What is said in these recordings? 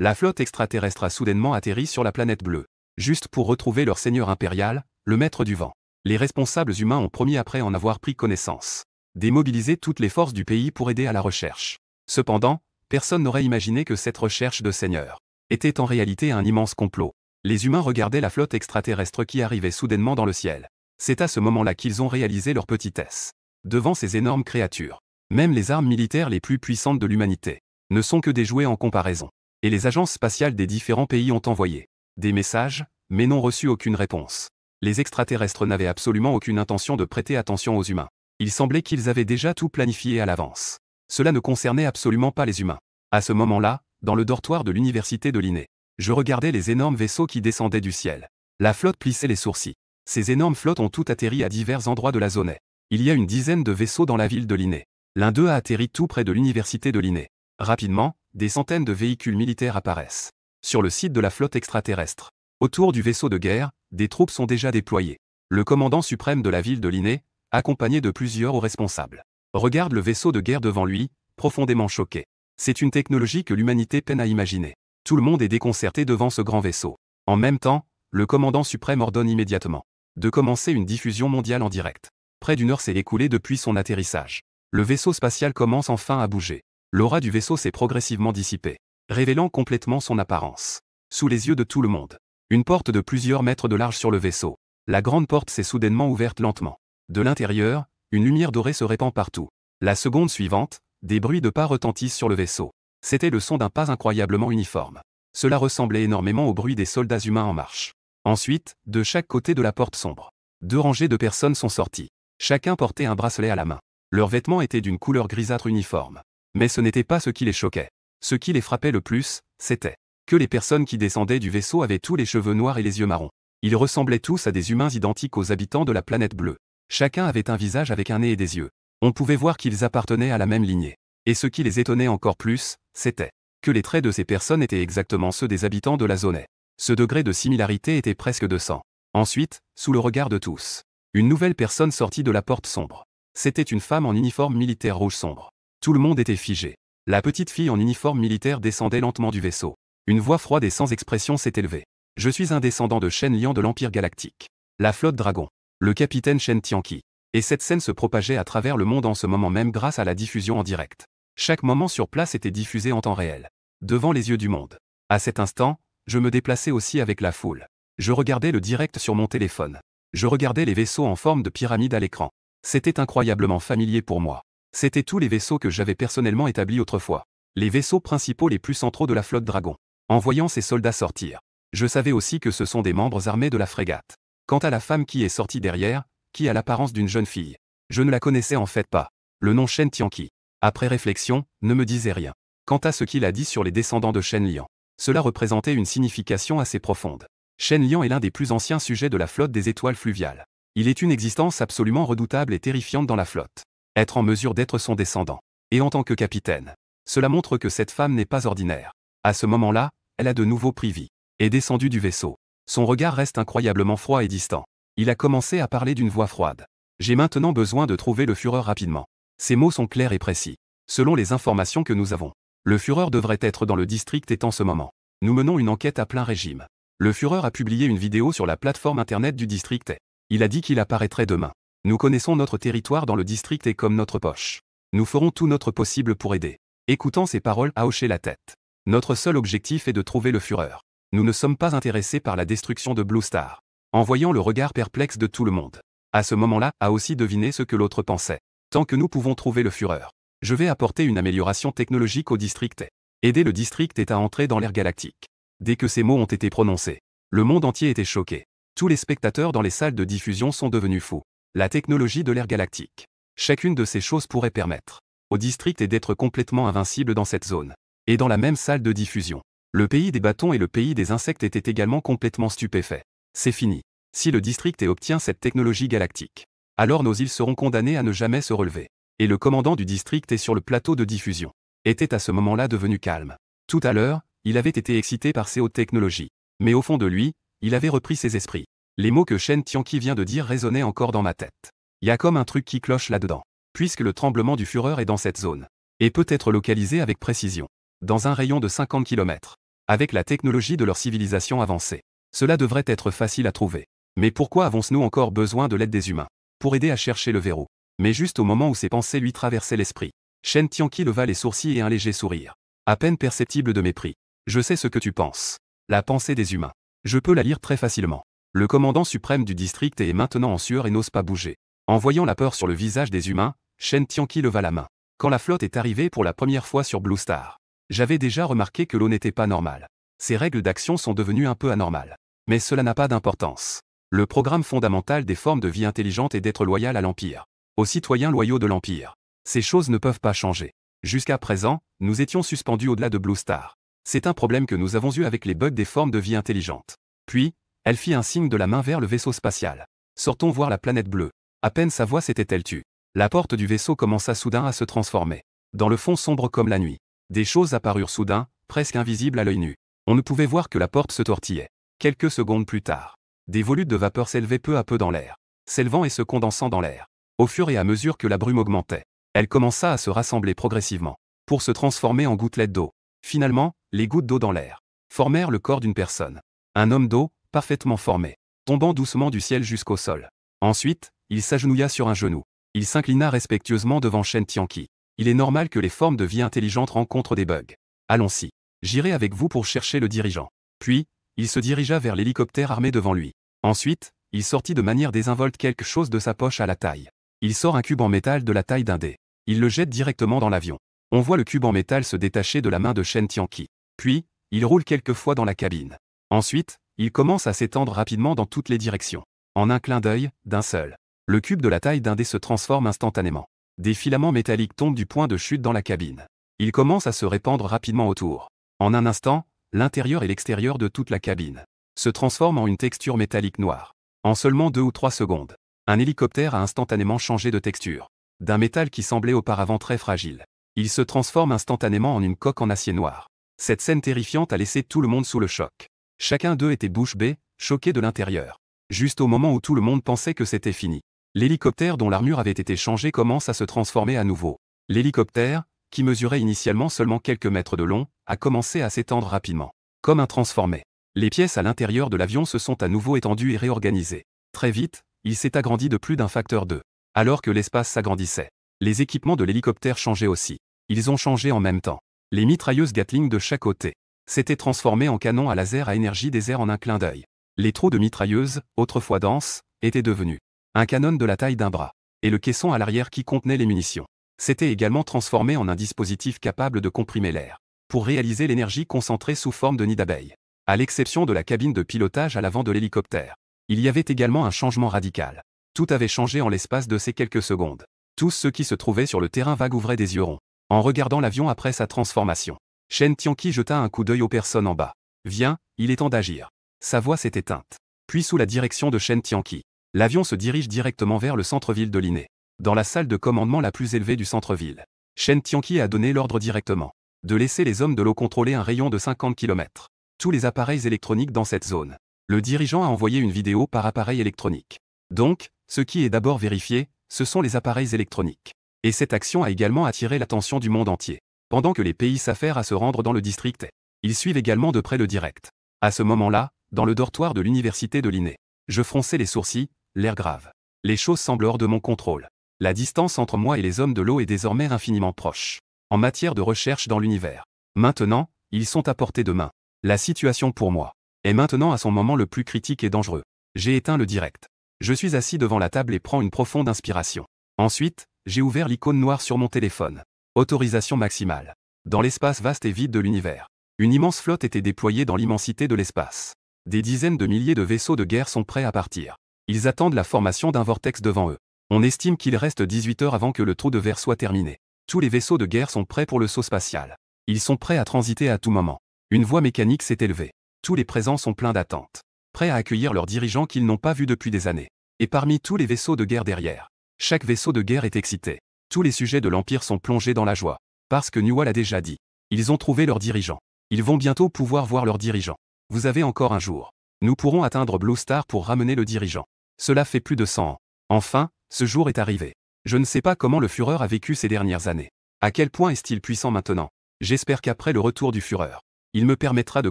La flotte extraterrestre a soudainement atterri sur la planète bleue, juste pour retrouver leur seigneur impérial, le maître du vent. Les responsables humains ont promis après en avoir pris connaissance démobiliser toutes les forces du pays pour aider à la recherche. Cependant, personne n'aurait imaginé que cette recherche de seigneur était en réalité un immense complot. Les humains regardaient la flotte extraterrestre qui arrivait soudainement dans le ciel. C'est à ce moment-là qu'ils ont réalisé leur petitesse. Devant ces énormes créatures, même les armes militaires les plus puissantes de l'humanité ne sont que des jouets en comparaison. Et les agences spatiales des différents pays ont envoyé des messages, mais n'ont reçu aucune réponse. Les extraterrestres n'avaient absolument aucune intention de prêter attention aux humains. Il semblait qu'ils avaient déjà tout planifié à l'avance. Cela ne concernait absolument pas les humains. À ce moment-là, dans le dortoir de l'université de Linné, je regardais les énormes vaisseaux qui descendaient du ciel. La flotte plissait les sourcils. Ces énormes flottes ont toutes atterri à divers endroits de la zone. Il y a une dizaine de vaisseaux dans la ville de Linné. L'un d'eux a atterri tout près de l'université de Linné. Rapidement, des centaines de véhicules militaires apparaissent sur le site de la flotte extraterrestre. Autour du vaisseau de guerre, des troupes sont déjà déployées. Le commandant suprême de la ville de Linné, accompagné de plusieurs hauts responsables, regarde le vaisseau de guerre devant lui, profondément choqué. C'est une technologie que l'humanité peine à imaginer. Tout le monde est déconcerté devant ce grand vaisseau. En même temps, le commandant suprême ordonne immédiatement de commencer une diffusion mondiale en direct. Près d'une heure s'est écoulée depuis son atterrissage. Le vaisseau spatial commence enfin à bouger. L'aura du vaisseau s'est progressivement dissipée, révélant complètement son apparence. Sous les yeux de tout le monde, une porte de plusieurs mètres de large sur le vaisseau. La grande porte s'est soudainement ouverte lentement. De l'intérieur, une lumière dorée se répand partout. La seconde suivante, des bruits de pas retentissent sur le vaisseau. C'était le son d'un pas incroyablement uniforme. Cela ressemblait énormément au bruit des soldats humains en marche. Ensuite, de chaque côté de la porte sombre, 2 rangées de personnes sont sorties. Chacun portait un bracelet à la main. Leurs vêtements étaient d'une couleur grisâtre uniforme. Mais ce n'était pas ce qui les choquait. Ce qui les frappait le plus, c'était que les personnes qui descendaient du vaisseau avaient tous les cheveux noirs et les yeux marrons. Ils ressemblaient tous à des humains identiques aux habitants de la planète bleue. Chacun avait un visage avec un nez et des yeux. On pouvait voir qu'ils appartenaient à la même lignée. Et ce qui les étonnait encore plus, c'était que les traits de ces personnes étaient exactement ceux des habitants de la zone. Ce degré de similarité était presque de 100. Ensuite, sous le regard de tous, une nouvelle personne sortit de la porte sombre. C'était une femme en uniforme militaire rouge sombre. Tout le monde était figé. La petite fille en uniforme militaire descendait lentement du vaisseau. Une voix froide et sans expression s'est élevée. « Je suis un descendant de Shen Liang de l'Empire Galactique. La flotte Dragon. Le capitaine Shen Tianqi. » Et cette scène se propageait à travers le monde en ce moment même grâce à la diffusion en direct. Chaque moment sur place était diffusé en temps réel, devant les yeux du monde. À cet instant, je me déplaçais aussi avec la foule. Je regardais le direct sur mon téléphone. Je regardais les vaisseaux en forme de pyramide à l'écran. C'était incroyablement familier pour moi. C'étaient tous les vaisseaux que j'avais personnellement établis autrefois. Les vaisseaux principaux les plus centraux de la flotte Dragon. En voyant ces soldats sortir, je savais aussi que ce sont des membres armés de la frégate. Quant à la femme qui est sortie derrière, qui a l'apparence d'une jeune fille, je ne la connaissais en fait pas. Le nom Shen Tianqi, après réflexion, ne me disait rien. Quant à ce qu'il a dit sur les descendants de Shen Liang, cela représentait une signification assez profonde. Shen Liang est l'un des plus anciens sujets de la flotte des étoiles fluviales. Il est une existence absolument redoutable et terrifiante dans la flotte. Être en mesure d'être son descendant, et en tant que capitaine, cela montre que cette femme n'est pas ordinaire. À ce moment-là, elle a de nouveau pris vie, est descendue du vaisseau. Son regard reste incroyablement froid et distant. Il a commencé à parler d'une voix froide. J'ai maintenant besoin de trouver le Führer rapidement. Ces mots sont clairs et précis. Selon les informations que nous avons, le Führer devrait être dans le district et en ce moment. Nous menons une enquête à plein régime. Le Führer a publié une vidéo sur la plateforme internet du district. Il a dit qu'il apparaîtrait demain. Nous connaissons notre territoire dans le district et comme notre poche. Nous ferons tout notre possible pour aider. Écoutant ces paroles, a hoché la tête. Notre seul objectif est de trouver le Führer. Nous ne sommes pas intéressés par la destruction de Blue Star. En voyant le regard perplexe de tout le monde, à ce moment-là, a aussi deviné ce que l'autre pensait. Tant que nous pouvons trouver le Führer, je vais apporter une amélioration technologique au district. Aider le district est à entrer dans l'ère galactique. Dès que ces mots ont été prononcés, le monde entier était choqué. Tous les spectateurs dans les salles de diffusion sont devenus fous. La technologie de l'ère galactique. Chacune de ces choses pourrait permettre au district d'être complètement invincible dans cette zone. Et dans la même salle de diffusion, le pays des bâtons et le pays des insectes étaient également complètement stupéfaits. C'est fini. Si le district obtient cette technologie galactique, alors nos îles seront condamnées à ne jamais se relever. Et le commandant du district est sur le plateau de diffusion. Était à ce moment-là devenu calme. Tout à l'heure, il avait été excité par ces hautes technologies. Mais au fond de lui, il avait repris ses esprits. Les mots que Shen Tianqi vient de dire résonnaient encore dans ma tête. Il y a comme un truc qui cloche là-dedans. Puisque le tremblement du Führer est dans cette zone. Et peut être localisé avec précision. Dans un rayon de 50 km. Avec la technologie de leur civilisation avancée, cela devrait être facile à trouver. Mais pourquoi avons-nous encore besoin de l'aide des humains? Pour aider à chercher le verrou. Mais juste au moment où ces pensées lui traversaient l'esprit, Shen Tianqi leva les sourcils et un léger sourire. À peine perceptible de mépris. Je sais ce que tu penses. La pensée des humains. Je peux la lire très facilement. Le commandant suprême du district est maintenant en sueur et n'ose pas bouger. En voyant la peur sur le visage des humains, Shen Tianqi leva la main. Quand la flotte est arrivée pour la première fois sur Blue Star, j'avais déjà remarqué que l'eau n'était pas normale. Ces règles d'action sont devenues un peu anormales. Mais cela n'a pas d'importance. Le programme fondamental des formes de vie intelligentes est d'être loyal à l'Empire. Aux citoyens loyaux de l'Empire. Ces choses ne peuvent pas changer. Jusqu'à présent, nous étions suspendus au-delà de Blue Star. C'est un problème que nous avons eu avec les bugs des formes de vie intelligentes. Puis, elle fit un signe de la main vers le vaisseau spatial. Sortons voir la planète bleue. À peine sa voix s'était-elle tue. La porte du vaisseau commença soudain à se transformer. Dans le fond sombre comme la nuit. Des choses apparurent soudain, presque invisibles à l'œil nu. On ne pouvait voir que la porte se tortillait. Quelques secondes plus tard, des volutes de vapeur s'élevaient peu à peu dans l'air, s'élevant et se condensant dans l'air. Au fur et à mesure que la brume augmentait, elle commença à se rassembler progressivement, pour se transformer en gouttelettes d'eau. Finalement, les gouttes d'eau dans l'air formèrent le corps d'une personne. Un homme d'eau, parfaitement formé, tombant doucement du ciel jusqu'au sol. Ensuite, il s'agenouilla sur un genou. Il s'inclina respectueusement devant Shen Tianqi. Il est normal que les formes de vie intelligentes rencontrent des bugs. Allons-y. J'irai avec vous pour chercher le dirigeant. Puis, il se dirigea vers l'hélicoptère armé devant lui. Ensuite, il sortit de manière désinvolte quelque chose de sa poche à la taille. Il sort un cube en métal de la taille d'un dé. Il le jette directement dans l'avion. On voit le cube en métal se détacher de la main de Shen Tianqi. Puis, il roule quelques fois dans la cabine. Ensuite, il commence à s'étendre rapidement dans toutes les directions. En un clin d'œil, d'un seul, le cube de la taille d'un dé se transforme instantanément. Des filaments métalliques tombent du point de chute dans la cabine. Ils commencent à se répandre rapidement autour. En un instant, l'intérieur et l'extérieur de toute la cabine se transforment en une texture métallique noire. En seulement 2 ou 3 secondes, un hélicoptère a instantanément changé de texture. D'un métal qui semblait auparavant très fragile, il se transforme instantanément en une coque en acier noir. Cette scène terrifiante a laissé tout le monde sous le choc. Chacun d'eux était bouche bée, choqué de l'intérieur. Juste au moment où tout le monde pensait que c'était fini, l'hélicoptère dont l'armure avait été changée commence à se transformer à nouveau. L'hélicoptère, qui mesurait initialement seulement quelques mètres de long, a commencé à s'étendre rapidement. Comme un transformé. Les pièces à l'intérieur de l'avion se sont à nouveau étendues et réorganisées. Très vite, il s'est agrandi de plus d'un facteur 2. Alors que l'espace s'agrandissait, les équipements de l'hélicoptère changeaient aussi. Ils ont changé en même temps. Les mitrailleuses Gatling de chaque côté s'étaient transformées en canons à laser à énergie des airs en un clin d'œil. Les trous de mitrailleuses, autrefois denses, étaient devenus un canon de la taille d'un bras. Et le caisson à l'arrière qui contenait les munitions s'était également transformé en un dispositif capable de comprimer l'air pour réaliser l'énergie concentrée sous forme de nid d'abeilles. À l'exception de la cabine de pilotage à l'avant de l'hélicoptère, il y avait également un changement radical. Tout avait changé en l'espace de ces quelques secondes. Tous ceux qui se trouvaient sur le terrain vague ouvraient des yeux ronds en regardant l'avion après sa transformation. Shen Tianqi jeta un coup d'œil aux personnes en bas. « Viens, il est temps d'agir. » Sa voix s'est éteinte. Puis sous la direction de Shen Tianqi, l'avion se dirige directement vers le centre-ville de Linné. Dans la salle de commandement la plus élevée du centre-ville, Shen Tianqi a donné l'ordre directement de laisser les hommes de l'eau contrôler un rayon de 50 km. Tous les appareils électroniques dans cette zone. Le dirigeant a envoyé une vidéo par appareil électronique. Donc, ce qui est d'abord vérifié, ce sont les appareils électroniques. Et cette action a également attiré l'attention du monde entier. Pendant que les pays s'affairent à se rendre dans le district, ils suivent également de près le direct. À ce moment-là, dans le dortoir de l'université de Linné, je fronçais les sourcils, l'air grave. Les choses semblent hors de mon contrôle. La distance entre moi et les hommes de l'eau est désormais infiniment proche. En matière de recherche dans l'univers. Maintenant, ils sont à portée de main. La situation pour moi est maintenant à son moment le plus critique et dangereux. J'ai éteint le direct. Je suis assis devant la table et prends une profonde inspiration. Ensuite, j'ai ouvert l'icône noire sur mon téléphone. Autorisation maximale. Dans l'espace vaste et vide de l'univers, une immense flotte était déployée dans l'immensité de l'espace. Des dizaines de milliers de vaisseaux de guerre sont prêts à partir. Ils attendent la formation d'un vortex devant eux. On estime qu'il reste 18 heures avant que le trou de verre soit terminé. Tous les vaisseaux de guerre sont prêts pour le saut spatial. Ils sont prêts à transiter à tout moment. Une voix mécanique s'est élevée. Tous les présents sont pleins d'attente. Prêts à accueillir leurs dirigeants qu'ils n'ont pas vus depuis des années. Et parmi tous les vaisseaux de guerre derrière, chaque vaisseau de guerre est excité. Tous les sujets de l'Empire sont plongés dans la joie. Parce que Nuwa l'a déjà dit. Ils ont trouvé leurs dirigeants. Ils vont bientôt pouvoir voir leurs dirigeants. Vous avez encore un jour. Nous pourrons atteindre Blue Star pour ramener le dirigeant. Cela fait plus de 100 ans. Enfin, ce jour est arrivé. Je ne sais pas comment le Führer a vécu ces dernières années. À quel point est-il puissant maintenant? J'espère qu'après le retour du Führer, Il me permettra de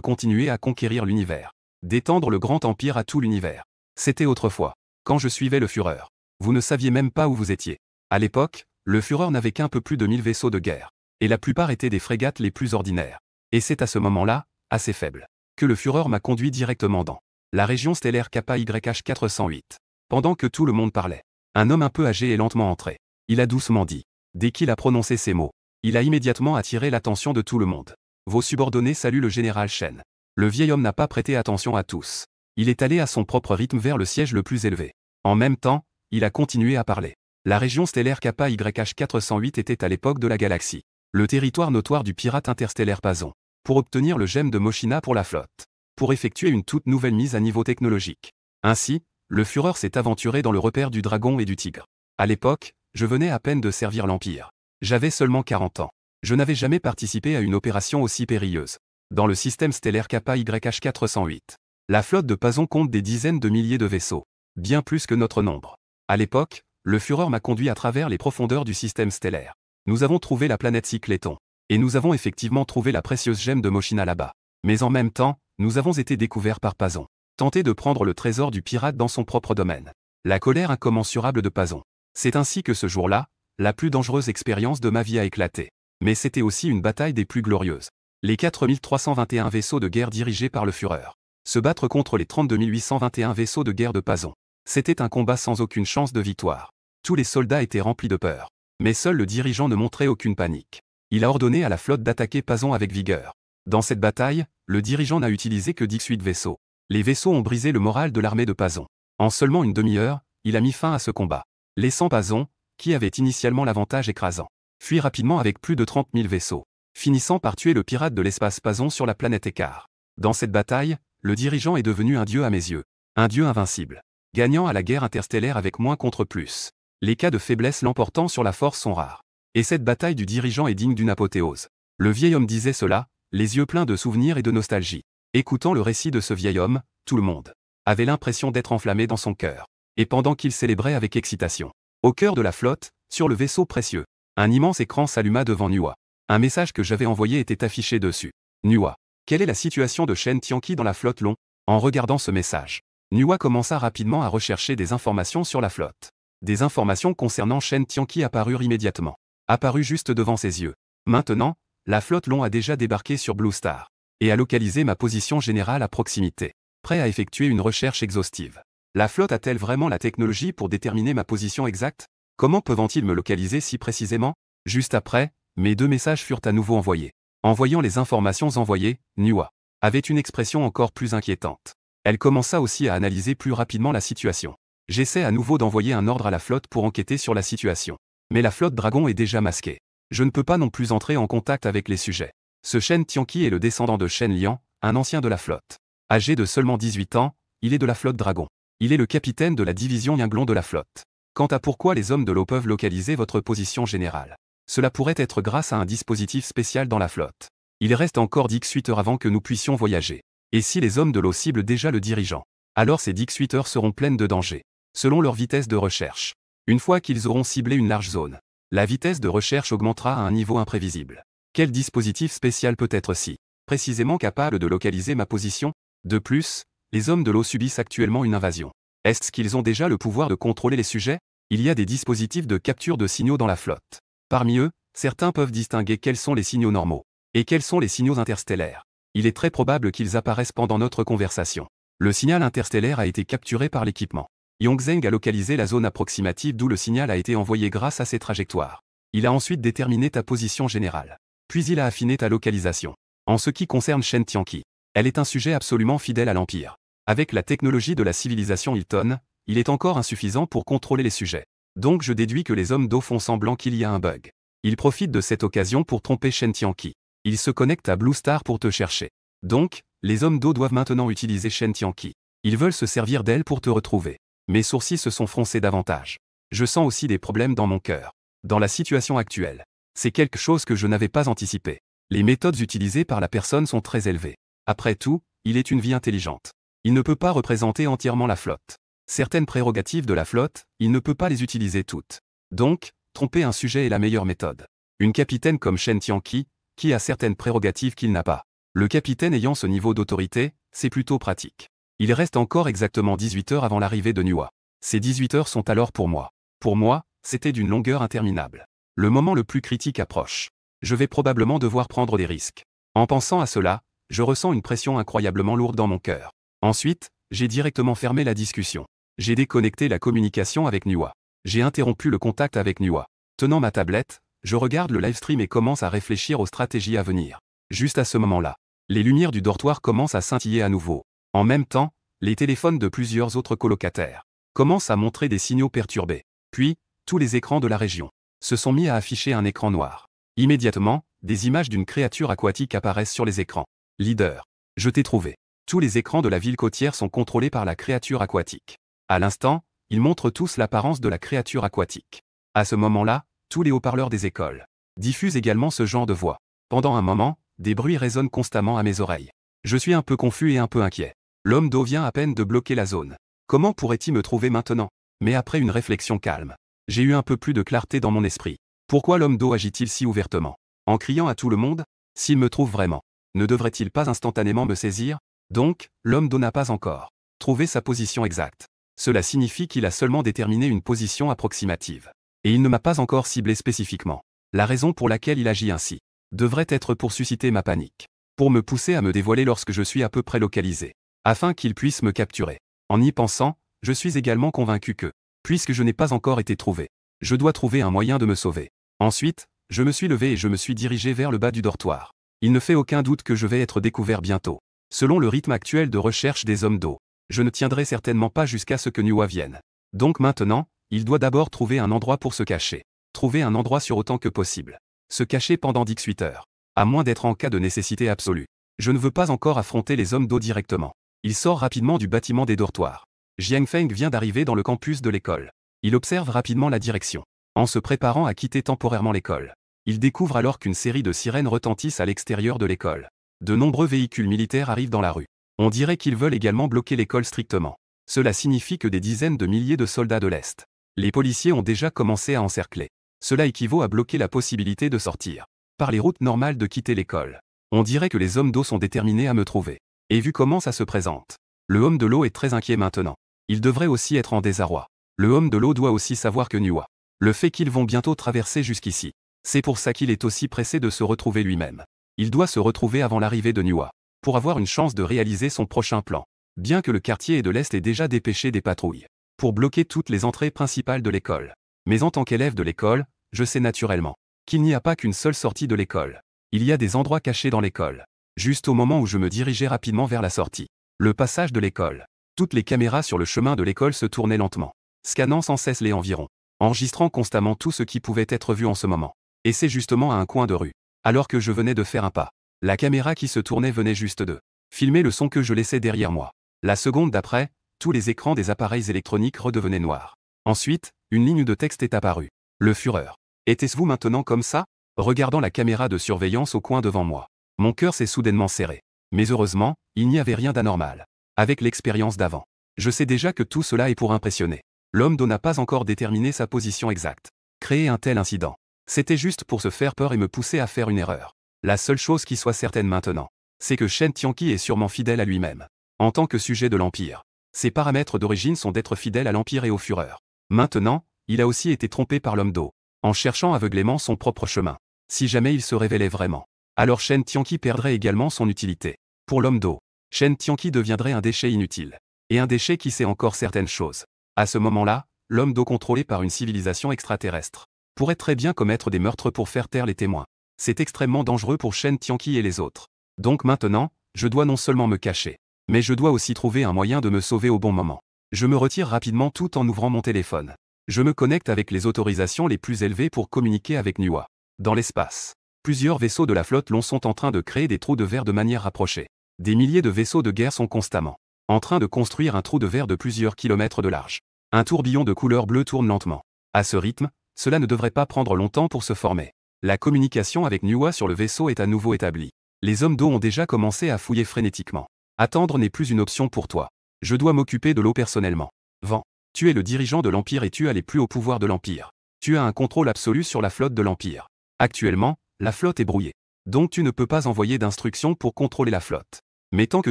continuer à conquérir l'univers. D'étendre le grand empire à tout l'univers. C'était autrefois. Quand je suivais le Führer. Vous ne saviez même pas où vous étiez. À l'époque, le Führer n'avait qu'un peu plus de 1000 vaisseaux de guerre. Et la plupart étaient des frégates les plus ordinaires. Et c'est à ce moment-là, assez faible, que le Führer m'a conduit directement dans la région stellaire Kappa YH 408. Pendant que tout le monde parlait, un homme un peu âgé est lentement entré. Il a doucement dit. Dès qu'il a prononcé ces mots, il a immédiatement attiré l'attention de tout le monde. Vos subordonnés saluent le général Shen. Le vieil homme n'a pas prêté attention à tous. Il est allé à son propre rythme vers le siège le plus élevé. En même temps, il a continué à parler. La région stellaire Kappa YH 408 était à l'époque de la galaxie le territoire notoire du pirate interstellaire Pazon. Pour obtenir le gemme de Moshina pour la flotte. Pour effectuer une toute nouvelle mise à niveau technologique. Ainsi, le Führer s'est aventuré dans le repère du dragon et du tigre. À l'époque, je venais à peine de servir l'Empire. J'avais seulement 40 ans. Je n'avais jamais participé à une opération aussi périlleuse. Dans le système stellaire Kappa YH 408. La flotte de Pazon compte des dizaines de milliers de vaisseaux. Bien plus que notre nombre. À l'époque, le Führer m'a conduit à travers les profondeurs du système stellaire. Nous avons trouvé la planète Cycléton. Et nous avons effectivement trouvé la précieuse gemme de Moshina là-bas. Mais en même temps, nous avons été découverts par Pazon. Tenté de prendre le trésor du pirate dans son propre domaine. La colère incommensurable de Pazon. C'est ainsi que ce jour-là, la plus dangereuse expérience de ma vie a éclaté. Mais c'était aussi une bataille des plus glorieuses. Les 4321 vaisseaux de guerre dirigés par le Führer. Se battre contre les 32 821 vaisseaux de guerre de Pazon. C'était un combat sans aucune chance de victoire. Tous les soldats étaient remplis de peur. Mais seul le dirigeant ne montrait aucune panique. Il a ordonné à la flotte d'attaquer Pazon avec vigueur. Dans cette bataille, le dirigeant n'a utilisé que 18 vaisseaux. Les vaisseaux ont brisé le moral de l'armée de Pazon. En seulement une demi-heure, il a mis fin à ce combat. Laissant Pazon, qui avait initialement l'avantage écrasant, fuir rapidement avec plus de 30 000 vaisseaux, finissant par tuer le pirate de l'espace Pazon sur la planète Écart. Dans cette bataille, le dirigeant est devenu un dieu à mes yeux. Un dieu invincible. Gagnant à la guerre interstellaire avec moins contre plus. Les cas de faiblesse l'emportant sur la force sont rares. Et cette bataille du dirigeant est digne d'une apothéose. Le vieil homme disait cela, les yeux pleins de souvenirs et de nostalgie. Écoutant le récit de ce vieil homme, tout le monde avait l'impression d'être enflammé dans son cœur. Et pendant qu'il célébrait avec excitation, au cœur de la flotte, sur le vaisseau précieux, un immense écran s'alluma devant Nuwa. Un message que j'avais envoyé était affiché dessus. Nuwa. Quelle est la situation de Shen Tianqi dans la flotte Long? En regardant ce message, Nuwa commença rapidement à rechercher des informations sur la flotte. Des informations concernant Shen Tianqi apparurent immédiatement. Apparut juste devant ses yeux. Maintenant, la flotte Long a déjà débarqué sur Blue Star. Et a localisé ma position générale à proximité. Prêt à effectuer une recherche exhaustive. La flotte a-t-elle vraiment la technologie pour déterminer ma position exacte? Comment peuvent-ils me localiser si précisément? Juste après, mes deux messages furent à nouveau envoyés. En voyant les informations envoyées, Nuwa avait une expression encore plus inquiétante. Elle commença aussi à analyser plus rapidement la situation. J'essaie à nouveau d'envoyer un ordre à la flotte pour enquêter sur la situation. Mais la flotte Dragon est déjà masquée. Je ne peux pas non plus entrer en contact avec les sujets. Ce Shen Tianqi est le descendant de Shen Liang, un ancien de la flotte. Âgé de seulement 18 ans, il est de la flotte Dragon. Il est le capitaine de la division Yinglong de la flotte. Quant à pourquoi les hommes de l'eau peuvent localiser votre position générale, cela pourrait être grâce à un dispositif spécial dans la flotte. Il reste encore 18 heures avant que nous puissions voyager. Et si les hommes de l'eau ciblent déjà le dirigeant, alors ces 18 heures seront pleines de dangers. Selon leur vitesse de recherche. Une fois qu'ils auront ciblé une large zone, la vitesse de recherche augmentera à un niveau imprévisible. Quel dispositif spécial peut être si précisément capable de localiser ma position? De plus, les hommes de l'eau subissent actuellement une invasion. Est-ce qu'ils ont déjà le pouvoir de contrôler les sujets? Il y a des dispositifs de capture de signaux dans la flotte. Parmi eux, certains peuvent distinguer quels sont les signaux normaux et quels sont les signaux interstellaires. Il est très probable qu'ils apparaissent pendant notre conversation. Le signal interstellaire a été capturé par l'équipement. Yongzheng a localisé la zone approximative d'où le signal a été envoyé grâce à ses trajectoires. Il a ensuite déterminé ta position générale. Puis il a affiné ta localisation. En ce qui concerne Shen Tianqi, elle est un sujet absolument fidèle à l'Empire. Avec la technologie de la civilisation Hilton, il est encore insuffisant pour contrôler les sujets. Donc je déduis que les hommes d'eau font semblant qu'il y a un bug. Ils profitent de cette occasion pour tromper Shen Tianqi. Ils se connectent à Blue Star pour te chercher. Donc, les hommes d'eau doivent maintenant utiliser Shen Tianqi. Ils veulent se servir d'elle pour te retrouver. Mes sourcils se sont froncés davantage. Je sens aussi des problèmes dans mon cœur. Dans la situation actuelle, c'est quelque chose que je n'avais pas anticipé. Les méthodes utilisées par la personne sont très élevées. Après tout, il est une vie intelligente. Il ne peut pas représenter entièrement la flotte. Certaines prérogatives de la flotte, il ne peut pas les utiliser toutes. Donc, tromper un sujet est la meilleure méthode. Une capitaine comme Shen Tianqi, qui a certaines prérogatives qu'il n'a pas. Le capitaine ayant ce niveau d'autorité, c'est plutôt pratique. Il reste encore exactement 18 heures avant l'arrivée de Nuwa. Ces 18 heures sont alors pour moi. Pour moi, c'était d'une longueur interminable. Le moment le plus critique approche. Je vais probablement devoir prendre des risques. En pensant à cela, je ressens une pression incroyablement lourde dans mon cœur. Ensuite, j'ai directement fermé la discussion. J'ai déconnecté la communication avec Nuwa. J'ai interrompu le contact avec Nuwa. Tenant ma tablette, je regarde le livestream et commence à réfléchir aux stratégies à venir. Juste à ce moment-là, les lumières du dortoir commencent à scintiller à nouveau. En même temps, les téléphones de plusieurs autres colocataires commencent à montrer des signaux perturbés. Puis, tous les écrans de la région se sont mis à afficher un écran noir. Immédiatement, des images d'une créature aquatique apparaissent sur les écrans. Leader, je t'ai trouvé. Tous les écrans de la ville côtière sont contrôlés par la créature aquatique. À l'instant, ils montrent tous l'apparence de la créature aquatique. À ce moment-là, tous les haut-parleurs des écoles diffusent également ce genre de voix. Pendant un moment, des bruits résonnent constamment à mes oreilles. Je suis un peu confus et un peu inquiet. L'homme d'eau vient à peine de bloquer la zone. Comment pourrait-il me trouver maintenant? Mais après une réflexion calme, j'ai eu un peu plus de clarté dans mon esprit. Pourquoi l'homme d'eau agit-il si ouvertement? En criant à tout le monde? S'il me trouve vraiment, ne devrait-il pas instantanément me saisir? Donc, l'homme d'eau n'a pas encore trouvé sa position exacte. Cela signifie qu'il a seulement déterminé une position approximative. Et il ne m'a pas encore ciblé spécifiquement. La raison pour laquelle il agit ainsi devrait être pour susciter ma panique. Pour me pousser à me dévoiler lorsque je suis à peu près localisé. Afin qu'il puisse me capturer. En y pensant, je suis également convaincu que, puisque je n'ai pas encore été trouvé, je dois trouver un moyen de me sauver. Ensuite, je me suis levé et je me suis dirigé vers le bas du dortoir. Il ne fait aucun doute que je vais être découvert bientôt. Selon le rythme actuel de recherche des hommes d'eau, je ne tiendrai certainement pas jusqu'à ce que Nuwa vienne. Donc maintenant, il doit d'abord trouver un endroit pour se cacher. Trouver un endroit sûr autant que possible. Se cacher pendant 18 heures. À moins d'être en cas de nécessité absolue. Je ne veux pas encore affronter les hommes d'eau directement. Il sort rapidement du bâtiment des dortoirs. Jiang Feng vient d'arriver dans le campus de l'école. Il observe rapidement la direction. En se préparant à quitter temporairement l'école. Il découvre alors qu'une série de sirènes retentissent à l'extérieur de l'école. De nombreux véhicules militaires arrivent dans la rue. On dirait qu'ils veulent également bloquer l'école strictement. Cela signifie que des dizaines de milliers de soldats de l'Est. Les policiers ont déjà commencé à encercler. Cela équivaut à bloquer la possibilité de sortir. Par les routes normales de quitter l'école. On dirait que les hommes d'eau sont déterminés à me trouver. Et vu comment ça se présente, le homme de l'eau est très inquiet maintenant. Il devrait aussi être en désarroi. Le homme de l'eau doit aussi savoir que Nuwa, le fait qu'ils vont bientôt traverser jusqu'ici, c'est pour ça qu'il est aussi pressé de se retrouver lui-même. Il doit se retrouver avant l'arrivée de Nuwa, pour avoir une chance de réaliser son prochain plan. Bien que le quartier de l'Est ait déjà dépêché des patrouilles, pour bloquer toutes les entrées principales de l'école. Mais en tant qu'élève de l'école, je sais naturellement qu'il n'y a pas qu'une seule sortie de l'école. Il y a des endroits cachés dans l'école. Juste au moment où je me dirigeais rapidement vers la sortie. Le passage de l'école. Toutes les caméras sur le chemin de l'école se tournaient lentement, scannant sans cesse les environs, enregistrant constamment tout ce qui pouvait être vu en ce moment. Et c'est justement à un coin de rue, alors que je venais de faire un pas. La caméra qui se tournait venait juste de filmer le son que je laissais derrière moi. La seconde d'après, tous les écrans des appareils électroniques redevenaient noirs. Ensuite, une ligne de texte est apparue. Le Führer. Était-ce vous maintenant comme ça? Regardant la caméra de surveillance au coin devant moi. Mon cœur s'est soudainement serré. Mais heureusement, il n'y avait rien d'anormal. Avec l'expérience d'avant. Je sais déjà que tout cela est pour impressionner. L'homme d'eau n'a pas encore déterminé sa position exacte. Créer un tel incident. C'était juste pour se faire peur et me pousser à faire une erreur. La seule chose qui soit certaine maintenant, c'est que Shen Tianqi est sûrement fidèle à lui-même. En tant que sujet de l'Empire. Ses paramètres d'origine sont d'être fidèle à l'Empire et au Führer. Maintenant, il a aussi été trompé par l'homme d'eau. En cherchant aveuglément son propre chemin. Si jamais il se révélait vraiment. Alors Shen Tianqi perdrait également son utilité. Pour l'homme d'eau, Shen Tianqi deviendrait un déchet inutile. Et un déchet qui sait encore certaines choses. À ce moment-là, l'homme d'eau contrôlé par une civilisation extraterrestre pourrait très bien commettre des meurtres pour faire taire les témoins. C'est extrêmement dangereux pour Shen Tianqi et les autres. Donc maintenant, je dois non seulement me cacher, mais je dois aussi trouver un moyen de me sauver au bon moment. Je me retire rapidement tout en ouvrant mon téléphone. Je me connecte avec les autorisations les plus élevées pour communiquer avec Nuwa. Dans l'espace. Plusieurs vaisseaux de la flotte Long sont en train de créer des trous de verre de manière rapprochée. Des milliers de vaisseaux de guerre sont constamment en train de construire un trou de verre de plusieurs kilomètres de large. Un tourbillon de couleur bleue tourne lentement. À ce rythme, cela ne devrait pas prendre longtemps pour se former. La communication avec Nuwa sur le vaisseau est à nouveau établie. Les hommes d'eau ont déjà commencé à fouiller frénétiquement. Attendre n'est plus une option pour toi. Je dois m'occuper de l'eau personnellement. Vent. Tu es le dirigeant de l'Empire et tu as les plus hauts pouvoirs de l'Empire. Tu as un contrôle absolu sur la flotte de l'Empire. Actuellement, la flotte est brouillée. Donc tu ne peux pas envoyer d'instructions pour contrôler la flotte. Mais tant que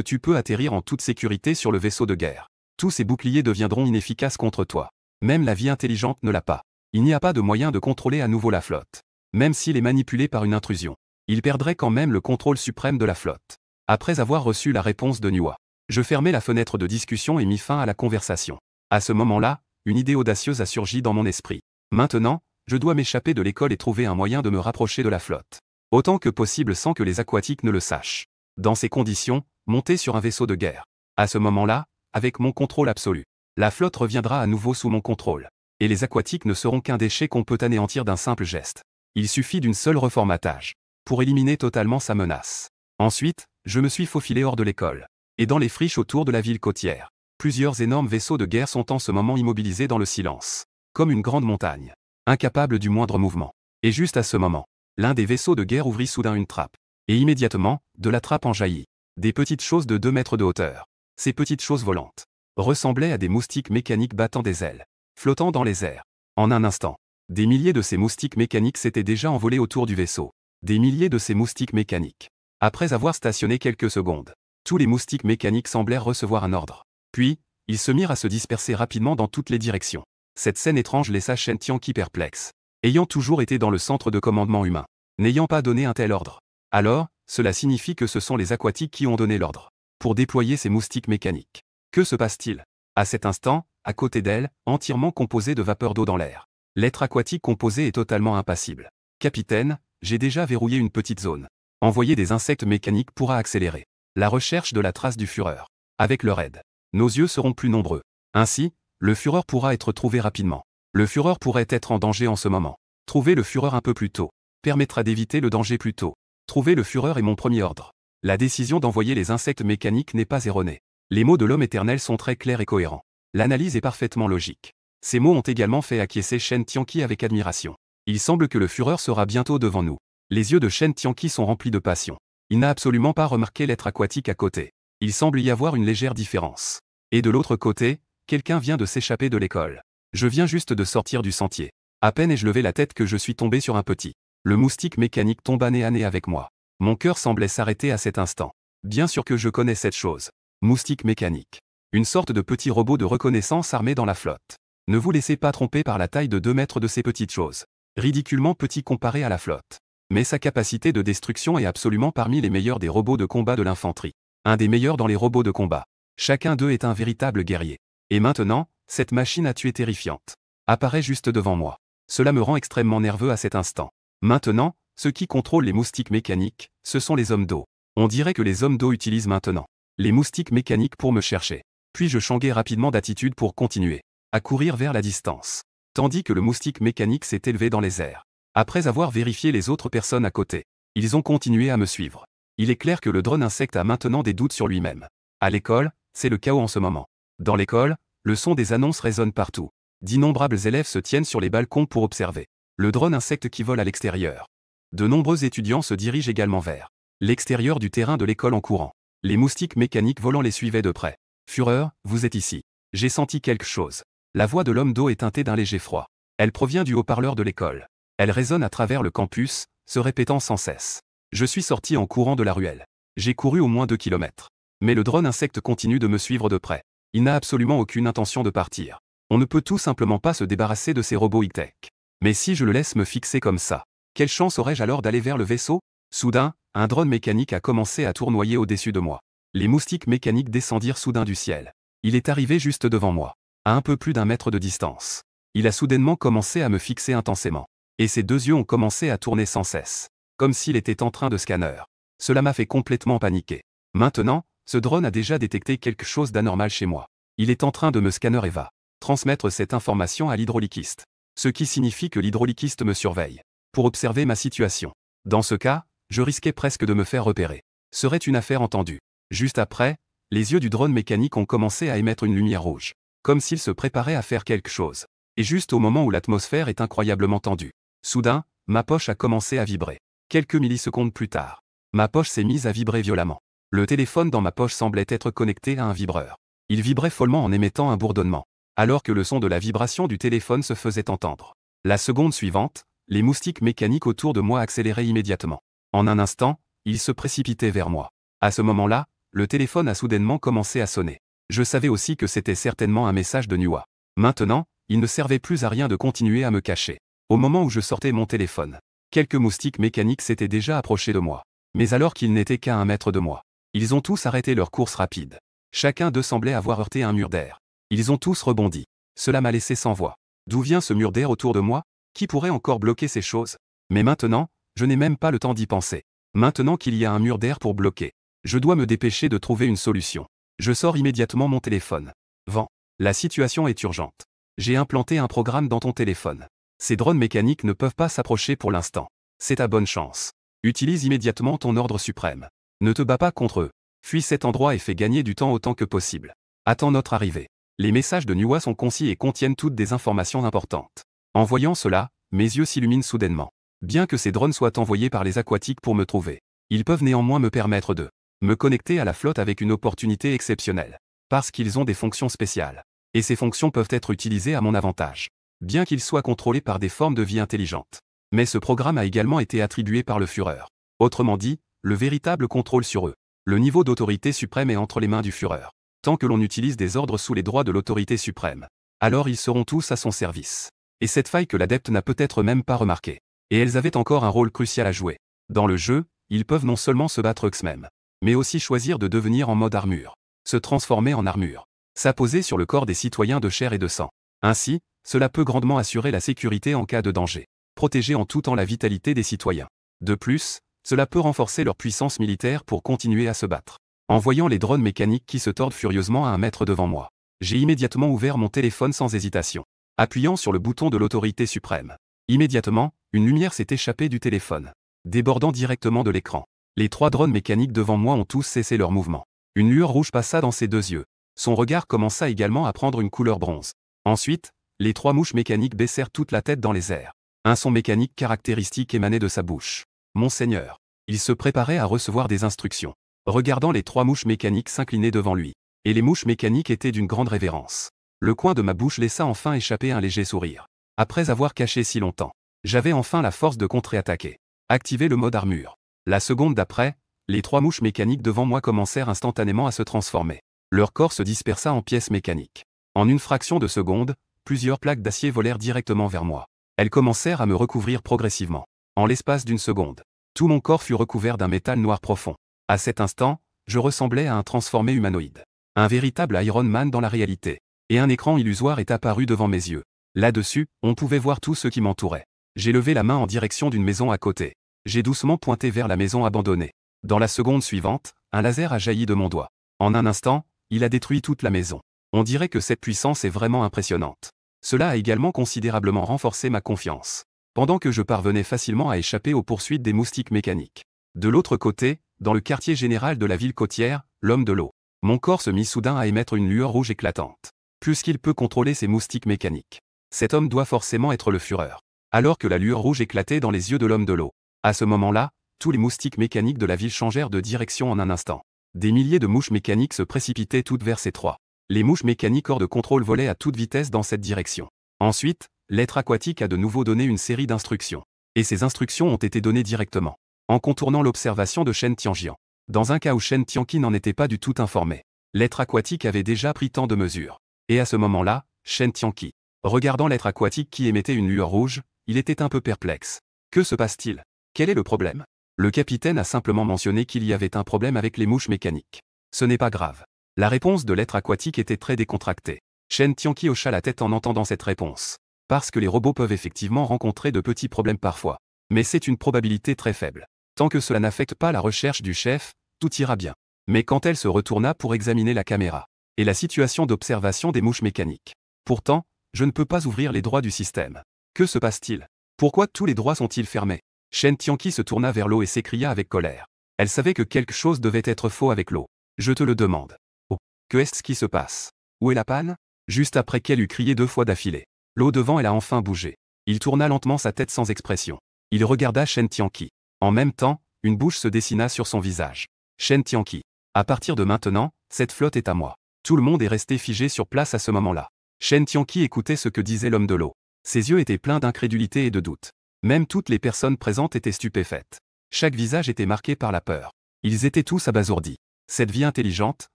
tu peux atterrir en toute sécurité sur le vaisseau de guerre, tous ces boucliers deviendront inefficaces contre toi. Même la vie intelligente ne l'a pas. Il n'y a pas de moyen de contrôler à nouveau la flotte. Même s'il est manipulé par une intrusion, il perdrait quand même le contrôle suprême de la flotte. Après avoir reçu la réponse de Niwa, je fermai la fenêtre de discussion et mis fin à la conversation. À ce moment-là, une idée audacieuse a surgi dans mon esprit. Maintenant, je dois m'échapper de l'école et trouver un moyen de me rapprocher de la flotte. Autant que possible sans que les aquatiques ne le sachent. Dans ces conditions, monter sur un vaisseau de guerre. À ce moment-là, avec mon contrôle absolu, la flotte reviendra à nouveau sous mon contrôle. Et les aquatiques ne seront qu'un déchet qu'on peut anéantir d'un simple geste. Il suffit d'une seule reformatage pour éliminer totalement sa menace. Ensuite, je me suis faufilé hors de l'école. Et dans les friches autour de la ville côtière, plusieurs énormes vaisseaux de guerre sont en ce moment immobilisés dans le silence. Comme une grande montagne, incapables du moindre mouvement. Et juste à ce moment, l'un des vaisseaux de guerre ouvrit soudain une trappe. Et immédiatement, de la trappe en jaillit des petites choses de 2 mètres de hauteur. Ces petites choses volantes ressemblaient à des moustiques mécaniques battant des ailes, flottant dans les airs. En un instant, des milliers de ces moustiques mécaniques s'étaient déjà envolés autour du vaisseau. Des milliers de ces moustiques mécaniques. Après avoir stationné quelques secondes, tous les moustiques mécaniques semblèrent recevoir un ordre. Puis, ils se mirent à se disperser rapidement dans toutes les directions. Cette scène étrange laissa Shen Tianqi perplexe. Ayant toujours été dans le centre de commandement humain, n'ayant pas donné un tel ordre. Alors, cela signifie que ce sont les aquatiques qui ont donné l'ordre pour déployer ces moustiques mécaniques. Que se passe-t-il? À cet instant, à côté d'elle, entièrement composée de vapeur d'eau dans l'air, l'être aquatique composé est totalement impassible. Capitaine, j'ai déjà verrouillé une petite zone. Envoyer des insectes mécaniques pourra accélérer la recherche de la trace du Führer. Avec leur aide, nos yeux seront plus nombreux. Ainsi, le Führer pourra être trouvé rapidement. Le Führer pourrait être en danger en ce moment. Trouver le Führer un peu plus tôt permettra d'éviter le danger plus tôt. Trouver le Führer est mon premier ordre. La décision d'envoyer les insectes mécaniques n'est pas erronée. Les mots de l'homme éternel sont très clairs et cohérents. L'analyse est parfaitement logique. Ces mots ont également fait acquiescer Shen Tianqi avec admiration. Il semble que le Führer sera bientôt devant nous. Les yeux de Shen Tianqi sont remplis de passion. Il n'a absolument pas remarqué l'être aquatique à côté. Il semble y avoir une légère différence. Et de l'autre côté, quelqu'un vient de s'échapper de l'école. Je viens juste de sortir du sentier. À peine ai-je levé la tête que je suis tombé sur un petit. Le moustique mécanique tomba nez à nez avec moi. Mon cœur semblait s'arrêter à cet instant. Bien sûr que je connais cette chose. Moustique mécanique. Une sorte de petit robot de reconnaissance armé dans la flotte. Ne vous laissez pas tromper par la taille de 2 mètres de ces petites choses. Ridiculement petit comparé à la flotte. Mais sa capacité de destruction est absolument parmi les meilleurs des robots de combat de l'infanterie. Un des meilleurs dans les robots de combat. Chacun d'eux est un véritable guerrier. Et maintenant, cette machine à tuer terrifiante apparaît juste devant moi. Cela me rend extrêmement nerveux à cet instant. Maintenant, ceux qui contrôlent les moustiques mécaniques, ce sont les hommes d'eau. On dirait que les hommes d'eau utilisent maintenant les moustiques mécaniques pour me chercher. Puis je changeai rapidement d'attitude pour continuer à courir vers la distance. Tandis que le moustique mécanique s'est élevé dans les airs. Après avoir vérifié les autres personnes à côté, ils ont continué à me suivre. Il est clair que le drone insecte a maintenant des doutes sur lui-même. À l'école, c'est le chaos en ce moment. Dans l'école, le son des annonces résonne partout. D'innombrables élèves se tiennent sur les balcons pour observer le drone insecte qui vole à l'extérieur. De nombreux étudiants se dirigent également vers l'extérieur du terrain de l'école en courant. Les moustiques mécaniques volants les suivaient de près. Führer, vous êtes ici. J'ai senti quelque chose. La voix de l'homme d'eau est teintée d'un léger froid. Elle provient du haut-parleur de l'école. Elle résonne à travers le campus, se répétant sans cesse. Je suis sorti en courant de la ruelle. J'ai couru au moins 2 kilomètres. Mais le drone insecte continue de me suivre de près. Il n'a absolument aucune intention de partir. On ne peut tout simplement pas se débarrasser de ces robots high-tech. Mais si je le laisse me fixer comme ça, quelle chance aurais-je alors d'aller vers le vaisseau? Soudain, un drone mécanique a commencé à tournoyer au-dessus de moi. Les moustiques mécaniques descendirent soudain du ciel. Il est arrivé juste devant moi, à un peu plus d'1 mètre de distance. Il a soudainement commencé à me fixer intensément. Et ses 2 yeux ont commencé à tourner sans cesse, comme s'il était en train de scanner. Cela m'a fait complètement paniquer. Maintenant, ce drone a déjà détecté quelque chose d'anormal chez moi. Il est en train de me scanner et va transmettre cette information à l'hydrauliquiste. Ce qui signifie que l'hydrauliquiste me surveille pour observer ma situation. Dans ce cas, je risquais presque de me faire repérer. Serait une affaire entendue. Juste après, les yeux du drone mécanique ont commencé à émettre une lumière rouge, comme s'il se préparait à faire quelque chose. Et juste au moment où l'atmosphère est incroyablement tendue, soudain, ma poche a commencé à vibrer. Quelques millisecondes plus tard, ma poche s'est mise à vibrer violemment. Le téléphone dans ma poche semblait être connecté à un vibreur. Il vibrait follement en émettant un bourdonnement, alors que le son de la vibration du téléphone se faisait entendre. La seconde suivante, les moustiques mécaniques autour de moi accéléraient immédiatement. En un instant, il se précipitait vers moi. À ce moment-là, le téléphone a soudainement commencé à sonner. Je savais aussi que c'était certainement un message de Nuwa. Maintenant, il ne servait plus à rien de continuer à me cacher. Au moment où je sortais mon téléphone, quelques moustiques mécaniques s'étaient déjà approchés de moi. Mais alors qu'ils n'étaient qu'à 1 mètre de moi, ils ont tous arrêté leur course rapide. Chacun d'eux semblait avoir heurté un mur d'air. Ils ont tous rebondi. Cela m'a laissé sans voix. D'où vient ce mur d'air autour de moi? Qui pourrait encore bloquer ces choses? Mais maintenant, je n'ai même pas le temps d'y penser. Maintenant qu'il y a un mur d'air pour bloquer, je dois me dépêcher de trouver une solution. Je sors immédiatement mon téléphone. Vent. La situation est urgente. J'ai implanté un programme dans ton téléphone. Ces drones mécaniques ne peuvent pas s'approcher pour l'instant. C'est ta bonne chance. Utilise immédiatement ton ordre suprême. Ne te bats pas contre eux. Fuis cet endroit et fais gagner du temps autant que possible. Attends notre arrivée. Les messages de Nuwa sont concis et contiennent toutes des informations importantes. En voyant cela, mes yeux s'illuminent soudainement. Bien que ces drones soient envoyés par les aquatiques pour me trouver, ils peuvent néanmoins me permettre de me connecter à la flotte avec une opportunité exceptionnelle. Parce qu'ils ont des fonctions spéciales. Et ces fonctions peuvent être utilisées à mon avantage. Bien qu'ils soient contrôlés par des formes de vie intelligentes. Mais ce programme a également été attribué par le Führer. Autrement dit, le véritable contrôle sur eux. Le niveau d'autorité suprême est entre les mains du Führer. Tant que l'on utilise des ordres sous les droits de l'autorité suprême, alors ils seront tous à son service. Et cette faille que l'adepte n'a peut-être même pas remarquée. Et elles avaient encore un rôle crucial à jouer. Dans le jeu, ils peuvent non seulement se battre eux-mêmes, mais aussi choisir de devenir en mode armure. Se transformer en armure. S'apposer sur le corps des citoyens de chair et de sang. Ainsi, cela peut grandement assurer la sécurité en cas de danger. Protéger en tout temps la vitalité des citoyens. De plus, cela peut renforcer leur puissance militaire pour continuer à se battre. En voyant les drones mécaniques qui se tordent furieusement à 1 mètre devant moi, j'ai immédiatement ouvert mon téléphone sans hésitation. Appuyant sur le bouton de l'autorité suprême. Immédiatement, une lumière s'est échappée du téléphone, débordant directement de l'écran. Les 3 drones mécaniques devant moi ont tous cessé leur mouvement. Une lueur rouge passa dans ses 2 yeux. Son regard commença également à prendre une couleur bronze. Ensuite, les 3 mouches mécaniques baissèrent toute la tête dans les airs. Un son mécanique caractéristique émanait de sa bouche. Monseigneur. Il se préparait à recevoir des instructions. Regardant les 3 mouches mécaniques s'incliner devant lui. Et les mouches mécaniques étaient d'une grande révérence. Le coin de ma bouche laissa enfin échapper un léger sourire. Après avoir caché si longtemps, j'avais enfin la force de contre-attaquer. Activer le mode armure. La seconde d'après, les 3 mouches mécaniques devant moi commencèrent instantanément à se transformer. Leur corps se dispersa en pièces mécaniques. En une fraction de seconde, plusieurs plaques d'acier volèrent directement vers moi. Elles commencèrent à me recouvrir progressivement. En l'espace d'une seconde, tout mon corps fut recouvert d'un métal noir profond. À cet instant, je ressemblais à un transformé humanoïde. Un véritable Iron Man dans la réalité. Et un écran illusoire est apparu devant mes yeux. Là-dessus, on pouvait voir tout ce qui m'entourait. J'ai levé la main en direction d'une maison à côté. J'ai doucement pointé vers la maison abandonnée. Dans la seconde suivante, un laser a jailli de mon doigt. En un instant, il a détruit toute la maison. On dirait que cette puissance est vraiment impressionnante. Cela a également considérablement renforcé ma confiance. Pendant que je parvenais facilement à échapper aux poursuites des moustiques mécaniques. De l'autre côté, dans le quartier général de la ville côtière, l'homme de l'eau. Mon corps se mit soudain à émettre une lueur rouge éclatante. Puisqu'il peut contrôler ces moustiques mécaniques. Cet homme doit forcément être le Führer. Alors que la lueur rouge éclatait dans les yeux de l'homme de l'eau. À ce moment-là, tous les moustiques mécaniques de la ville changèrent de direction en un instant. Des milliers de mouches mécaniques se précipitaient toutes vers ces 3. Les mouches mécaniques hors de contrôle volaient à toute vitesse dans cette direction. Ensuite, l'être aquatique a de nouveau donné une série d'instructions. Et ces instructions ont été données directement. En contournant l'observation de Shen Tianjian. Dans un cas où Shen Tianqi n'en était pas du tout informé. L'être aquatique avait déjà pris tant de mesures. Et à ce moment-là, Shen Tianqi, regardant l'être aquatique qui émettait une lueur rouge, il était un peu perplexe. Que se passe-t-il? Quel est le problème? Le capitaine a simplement mentionné qu'il y avait un problème avec les mouches mécaniques. Ce n'est pas grave. La réponse de l'être aquatique était très décontractée. Shen Tianqi hocha la tête en entendant cette réponse. Parce que les robots peuvent effectivement rencontrer de petits problèmes parfois. Mais c'est une probabilité très faible. Tant que cela n'affecte pas la recherche du chef, tout ira bien. Mais quand elle se retourna pour examiner la caméra et la situation d'observation des mouches mécaniques. Pourtant, je ne peux pas ouvrir les droits du système. Que se passe-t-il? Pourquoi tous les droits sont-ils fermés? Shen Tianqi se tourna vers l'eau et s'écria avec colère. Elle savait que quelque chose devait être faux avec l'eau. Je te le demande. Oh, que est-ce qui se passe? Où est la panne? Juste après qu'elle eut crié 2 fois d'affilée. L'eau devant elle a enfin bougé. Il tourna lentement sa tête sans expression. Il regarda Shen Tianqi. En même temps, une bouche se dessina sur son visage. Shen Tianqi. À partir de maintenant, cette flotte est à moi. Tout le monde est resté figé sur place à ce moment-là. Shen Tianqi écoutait ce que disait l'homme de l'eau. Ses yeux étaient pleins d'incrédulité et de doute. Même toutes les personnes présentes étaient stupéfaites. Chaque visage était marqué par la peur. Ils étaient tous abasourdis. Cette vie intelligente,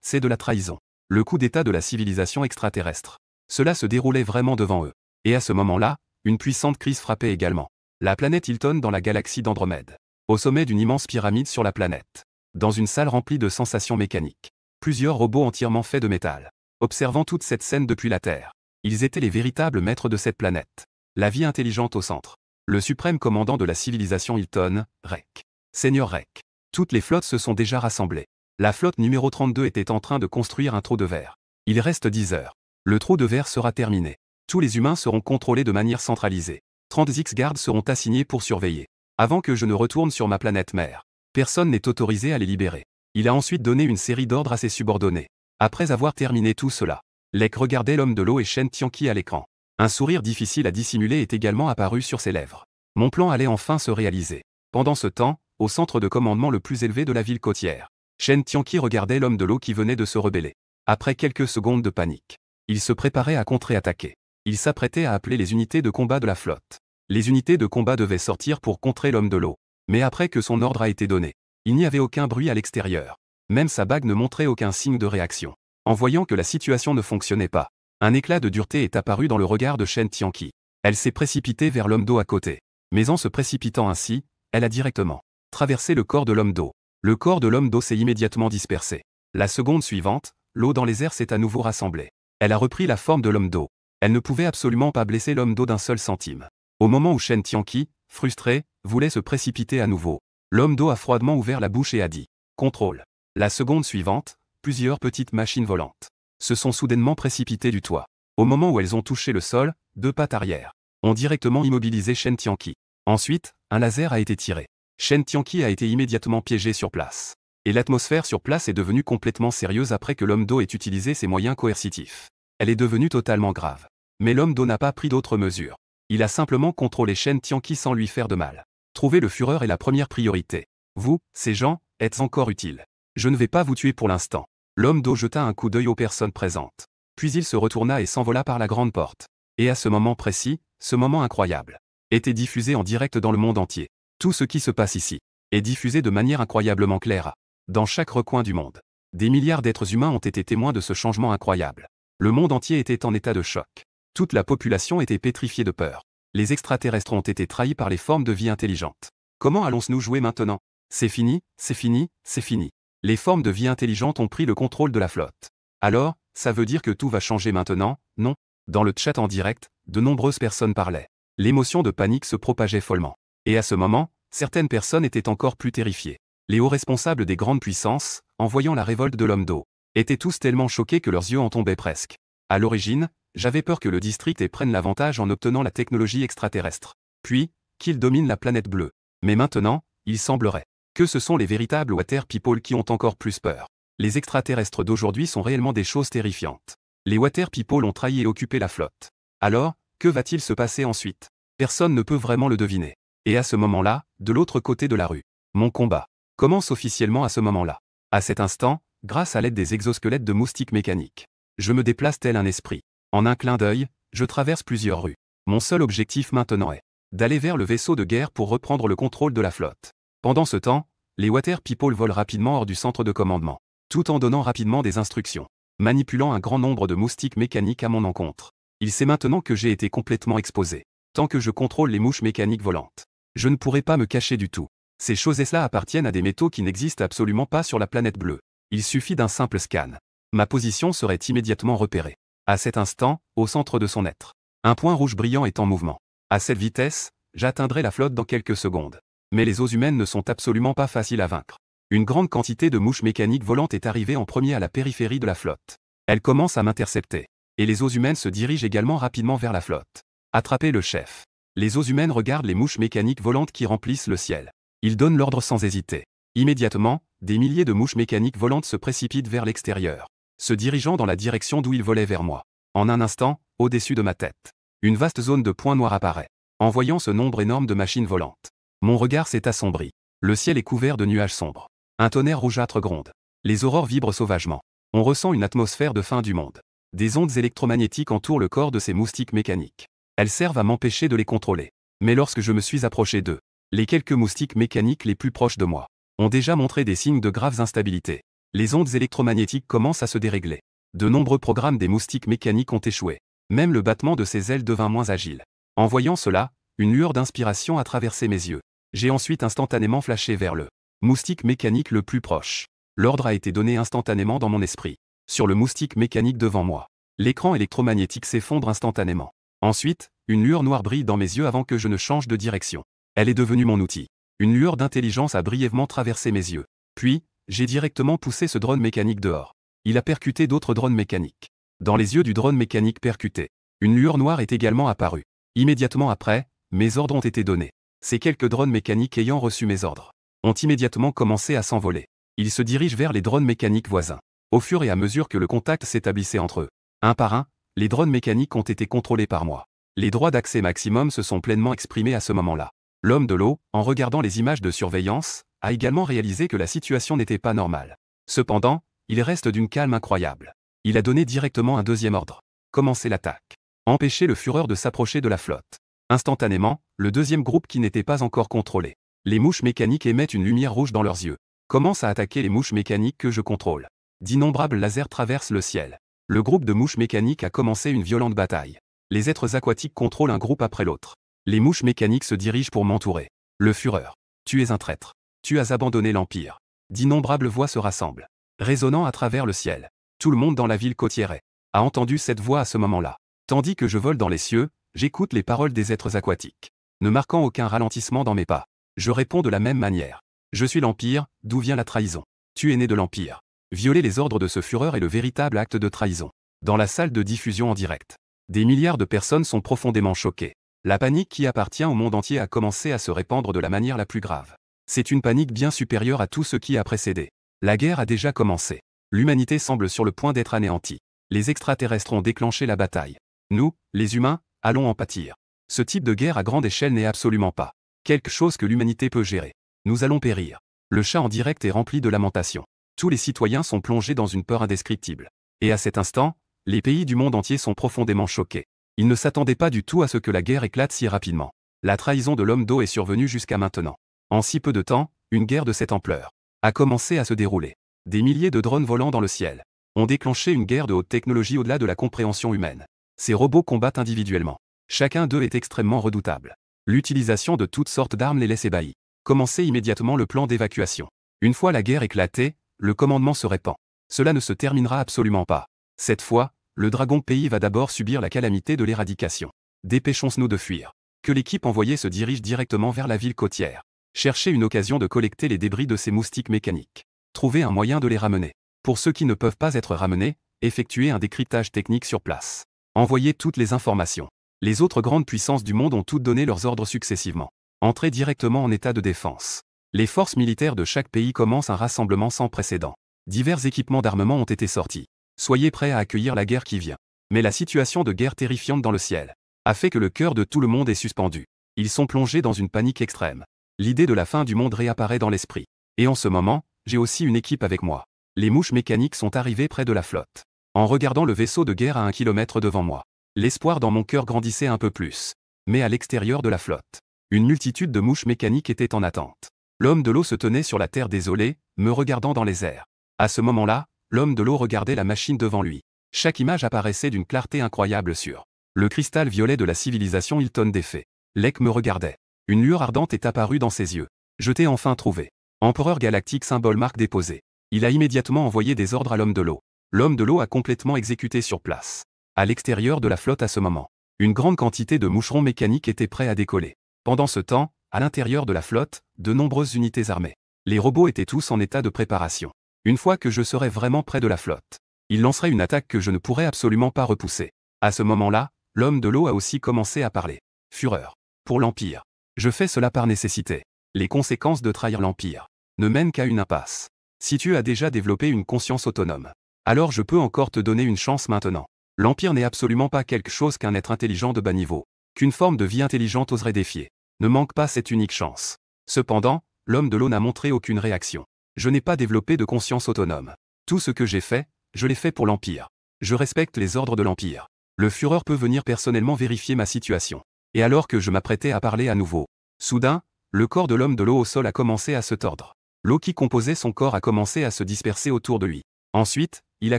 c'est de la trahison. Le coup d'état de la civilisation extraterrestre. Cela se déroulait vraiment devant eux. Et à ce moment-là, une puissante crise frappait également. La planète Hilton dans la galaxie d'Andromède. Au sommet d'une immense pyramide sur la planète. Dans une salle remplie de sensations mécaniques. Plusieurs robots entièrement faits de métal. Observant toute cette scène depuis la Terre. Ils étaient les véritables maîtres de cette planète. La vie intelligente au centre. Le suprême commandant de la civilisation Hilton, Rek. Seigneur Rek. Toutes les flottes se sont déjà rassemblées. La flotte numéro 32 était en train de construire un trou de verre. Il reste 10 heures. Le trou de verre sera terminé. Tous les humains seront contrôlés de manière centralisée. 30 X-Guards seront assignés pour surveiller. Avant que je ne retourne sur ma planète mère. Personne n'est autorisé à les libérer. Il a ensuite donné une série d'ordres à ses subordonnés. Après avoir terminé tout cela, Lek regardait l'homme de l'eau et Shen Tianqi à l'écran. Un sourire difficile à dissimuler est également apparu sur ses lèvres. Mon plan allait enfin se réaliser. Pendant ce temps, au centre de commandement le plus élevé de la ville côtière, Shen Tianqi regardait l'homme de l'eau qui venait de se rebeller. Après quelques secondes de panique, il se préparait à contre-attaquer. Il s'apprêtait à appeler les unités de combat de la flotte. Les unités de combat devaient sortir pour contrer l'homme de l'eau. Mais après que son ordre a été donné, il n'y avait aucun bruit à l'extérieur. Même sa bague ne montrait aucun signe de réaction. En voyant que la situation ne fonctionnait pas, un éclat de dureté est apparu dans le regard de Shen Tianqi. Elle s'est précipitée vers l'homme d'eau à côté. Mais en se précipitant ainsi, elle a directement traversé le corps de l'homme d'eau. Le corps de l'homme d'eau s'est immédiatement dispersé. La seconde suivante, l'eau dans les airs s'est à nouveau rassemblée. Elle a repris la forme de l'homme d'eau. Elle ne pouvait absolument pas blesser l'homme d'eau d'un seul centime. Au moment où Shen Tianqi, frustré, voulait se précipiter à nouveau, l'homme d'eau a froidement ouvert la bouche et a dit « Contrôle ». La seconde suivante, plusieurs petites machines volantes se sont soudainement précipitées du toit. Au moment où elles ont touché le sol, 2 pattes arrière ont directement immobilisé Shen Tianqi. Ensuite, un laser a été tiré. Shen Tianqi a été immédiatement piégé sur place. Et l'atmosphère sur place est devenue complètement sérieuse après que l'homme d'eau ait utilisé ses moyens coercitifs. Elle est devenue totalement grave. Mais l'homme d'eau n'a pas pris d'autres mesures. Il a simplement contrôlé Shen Tianqi sans lui faire de mal. Trouver le Führer est la première priorité. Vous, ces gens, êtes encore utiles. Je ne vais pas vous tuer pour l'instant. L'homme d'eau jeta un coup d'œil aux personnes présentes. Puis il se retourna et s'envola par la grande porte. Et à ce moment précis, ce moment incroyable, était diffusé en direct dans le monde entier. Tout ce qui se passe ici est diffusé de manière incroyablement claire. Dans chaque recoin du monde, des milliards d'êtres humains ont été témoins de ce changement incroyable. Le monde entier était en état de choc. Toute la population était pétrifiée de peur. Les extraterrestres ont été trahis par les formes de vie intelligentes. Comment allons-nous jouer maintenant? C'est fini, c'est fini, c'est fini. Les formes de vie intelligentes ont pris le contrôle de la flotte. Alors, ça veut dire que tout va changer maintenant? Non. Dans le chat en direct, de nombreuses personnes parlaient. L'émotion de panique se propageait follement. Et à ce moment, certaines personnes étaient encore plus terrifiées. Les hauts responsables des grandes puissances, en voyant la révolte de l'homme d'eau, étaient tous tellement choqués que leurs yeux en tombaient presque. À l'origine, j'avais peur que le district ait prenne l'avantage en obtenant la technologie extraterrestre. Puis, qu'il domine la planète bleue. Mais maintenant, il semblerait que ce sont les véritables Water People qui ont encore plus peur. Les extraterrestres d'aujourd'hui sont réellement des choses terrifiantes. Les Water People ont trahi et occupé la flotte. Alors, que va-t-il se passer ensuite? Personne ne peut vraiment le deviner. Et à ce moment-là, de l'autre côté de la rue, mon combat commence officiellement à ce moment-là. À cet instant, grâce à l'aide des exosquelettes de moustiques mécaniques, je me déplace tel un esprit. En un clin d'œil, je traverse plusieurs rues. Mon seul objectif maintenant est d'aller vers le vaisseau de guerre pour reprendre le contrôle de la flotte. Pendant ce temps, les Water People volent rapidement hors du centre de commandement, tout en donnant rapidement des instructions, manipulant un grand nombre de moustiques mécaniques à mon encontre. Il sait maintenant que j'ai été complètement exposé. Tant que je contrôle les mouches mécaniques volantes, je ne pourrai pas me cacher du tout. Ces choses-là appartiennent à des métaux qui n'existent absolument pas sur la planète bleue. Il suffit d'un simple scan. Ma position serait immédiatement repérée. À cet instant, au centre de son être, un point rouge brillant est en mouvement. À cette vitesse, j'atteindrai la flotte dans quelques secondes. Mais les eaux humaines ne sont absolument pas faciles à vaincre. Une grande quantité de mouches mécaniques volantes est arrivée en premier à la périphérie de la flotte. Elle commence à m'intercepter. Et les eaux humaines se dirigent également rapidement vers la flotte. Attrapez le chef. Les eaux humaines regardent les mouches mécaniques volantes qui remplissent le ciel. Ils donnent l'ordre sans hésiter. Immédiatement, des milliers de mouches mécaniques volantes se précipitent vers l'extérieur, se dirigeant dans la direction d'où ils volaient vers moi. En un instant, au-dessus de ma tête, une vaste zone de points noirs apparaît. En voyant ce nombre énorme de machines volantes, mon regard s'est assombri. Le ciel est couvert de nuages sombres. Un tonnerre rougeâtre gronde. Les aurores vibrent sauvagement. On ressent une atmosphère de fin du monde. Des ondes électromagnétiques entourent le corps de ces moustiques mécaniques. Elles servent à m'empêcher de les contrôler. Mais lorsque je me suis approché d'eux, Les quelques moustiques mécaniques les plus proches de moi ont déjà montré des signes de graves instabilités. Les ondes électromagnétiques commencent à se dérégler. De nombreux programmes des moustiques mécaniques ont échoué. Même le battement de ses ailes devint moins agile. En voyant cela, une lueur d'inspiration a traversé mes yeux. J'ai ensuite instantanément flashé vers le moustique mécanique le plus proche. L'ordre a été donné instantanément dans mon esprit. Sur le moustique mécanique devant moi, l'écran électromagnétique s'effondre instantanément. Ensuite, une lueur noire brille dans mes yeux avant que je ne change de direction. Elle est devenue mon outil. Une lueur d'intelligence a brièvement traversé mes yeux. Puis, j'ai directement poussé ce drone mécanique dehors. Il a percuté d'autres drones mécaniques. Dans les yeux du drone mécanique percuté, une lueur noire est également apparue. Immédiatement après, mes ordres ont été donnés. Ces quelques drones mécaniques ayant reçu mes ordres ont immédiatement commencé à s'envoler. Ils se dirigent vers les drones mécaniques voisins. Au fur et à mesure que le contact s'établissait entre eux, un par un, les drones mécaniques ont été contrôlés par moi. Les droits d'accès maximum se sont pleinement exprimés à ce moment-là. L'homme de l'eau, en regardant les images de surveillance, a également réalisé que la situation n'était pas normale. Cependant, il reste d'une calme incroyable. Il a donné directement un deuxième ordre. Commencer l'attaque. Empêcher le Führer de s'approcher de la flotte. Instantanément, le deuxième groupe qui n'était pas encore contrôlé. Les mouches mécaniques émettent une lumière rouge dans leurs yeux. Commencent à attaquer les mouches mécaniques que je contrôle. D'innombrables lasers traversent le ciel. Le groupe de mouches mécaniques a commencé une violente bataille. Les êtres aquatiques contrôlent un groupe après l'autre. Les mouches mécaniques se dirigent pour m'entourer. Le Führer. Tu es un traître. Tu as abandonné l'Empire. D'innombrables voix se rassemblent, résonnant à travers le ciel. Tout le monde dans la ville côtière a entendu cette voix à ce moment-là. Tandis que je vole dans les cieux, j'écoute les paroles des êtres aquatiques. Ne marquant aucun ralentissement dans mes pas, je réponds de la même manière. Je suis l'Empire, d'où vient la trahison? Tu es né de l'Empire. Violer les ordres de ce Führer est le véritable acte de trahison. Dans la salle de diffusion en direct, des milliards de personnes sont profondément choquées. La panique qui appartient au monde entier a commencé à se répandre de la manière la plus grave. C'est une panique bien supérieure à tout ce qui a précédé. La guerre a déjà commencé. L'humanité semble sur le point d'être anéantie. Les extraterrestres ont déclenché la bataille. Nous, les humains, allons en pâtir. Ce type de guerre à grande échelle n'est absolument pas quelque chose que l'humanité peut gérer. Nous allons périr. Le chat en direct est rempli de lamentations. Tous les citoyens sont plongés dans une peur indescriptible. Et à cet instant, les pays du monde entier sont profondément choqués. Ils ne s'attendaient pas du tout à ce que la guerre éclate si rapidement. La trahison de l'homme d'eau est survenue jusqu'à maintenant. En si peu de temps, une guerre de cette ampleur a commencé à se dérouler. Des milliers de drones volant dans le ciel ont déclenché une guerre de haute technologie au-delà de la compréhension humaine. Ces robots combattent individuellement. Chacun d'eux est extrêmement redoutable. L'utilisation de toutes sortes d'armes les laisse ébahis. Commencez immédiatement le plan d'évacuation. Une fois la guerre éclatée, le commandement se répand. Cela ne se terminera absolument pas. Cette fois, le dragon pays va d'abord subir la calamité de l'éradication. Dépêchons-nous de fuir. Que l'équipe envoyée se dirige directement vers la ville côtière. Cherchez une occasion de collecter les débris de ces moustiques mécaniques. Trouvez un moyen de les ramener. Pour ceux qui ne peuvent pas être ramenés, effectuez un décryptage technique sur place. Envoyez toutes les informations. Les autres grandes puissances du monde ont toutes donné leurs ordres successivement. Entrez directement en état de défense. Les forces militaires de chaque pays commencent un rassemblement sans précédent. Divers équipements d'armement ont été sortis. Soyez prêts à accueillir la guerre qui vient. Mais la situation de guerre terrifiante dans le ciel a fait que le cœur de tout le monde est suspendu. Ils sont plongés dans une panique extrême. L'idée de la fin du monde réapparaît dans l'esprit. Et en ce moment, j'ai aussi une équipe avec moi. Les mouches mécaniques sont arrivées près de la flotte. En regardant le vaisseau de guerre à 1 kilomètre devant moi, l'espoir dans mon cœur grandissait un peu plus. Mais à l'extérieur de la flotte, une multitude de mouches mécaniques était en attente. L'homme de l'eau se tenait sur la terre désolée, me regardant dans les airs. À ce moment-là, l'homme de l'eau regardait la machine devant lui. Chaque image apparaissait d'une clarté incroyable sur le cristal violet de la civilisation Hilton défait. Lek me regardait. Une lueur ardente est apparue dans ses yeux. Je t'ai enfin trouvé. Empereur galactique symbole marque déposée. Il a immédiatement envoyé des ordres à l'homme de l'eau. L'homme de l'eau a complètement exécuté sur place. À l'extérieur de la flotte à ce moment, une grande quantité de moucherons mécaniques étaient prêts à décoller. Pendant ce temps, à l'intérieur de la flotte, de nombreuses unités armées. Les robots étaient tous en état de préparation. Une fois que je serais vraiment près de la flotte, ils lanceraient une attaque que je ne pourrais absolument pas repousser. À ce moment-là, l'homme de l'eau a aussi commencé à parler. Fureur. Pour l'Empire. Je fais cela par nécessité. Les conséquences de trahir l'Empire ne mènent qu'à une impasse. Si tu as déjà développé une conscience autonome, alors je peux encore te donner une chance maintenant. L'Empire n'est absolument pas quelque chose qu'un être intelligent de bas niveau, qu'une forme de vie intelligente oserait défier. Ne manque pas cette unique chance. Cependant, l'homme de l'eau n'a montré aucune réaction. Je n'ai pas développé de conscience autonome. Tout ce que j'ai fait, je l'ai fait pour l'Empire. Je respecte les ordres de l'Empire. Le Führer peut venir personnellement vérifier ma situation. Et alors que je m'apprêtais à parler à nouveau, soudain, Le corps de l'homme de l'eau au sol a commencé à se tordre. L'eau qui composait son corps a commencé à se disperser autour de lui. Ensuite, il a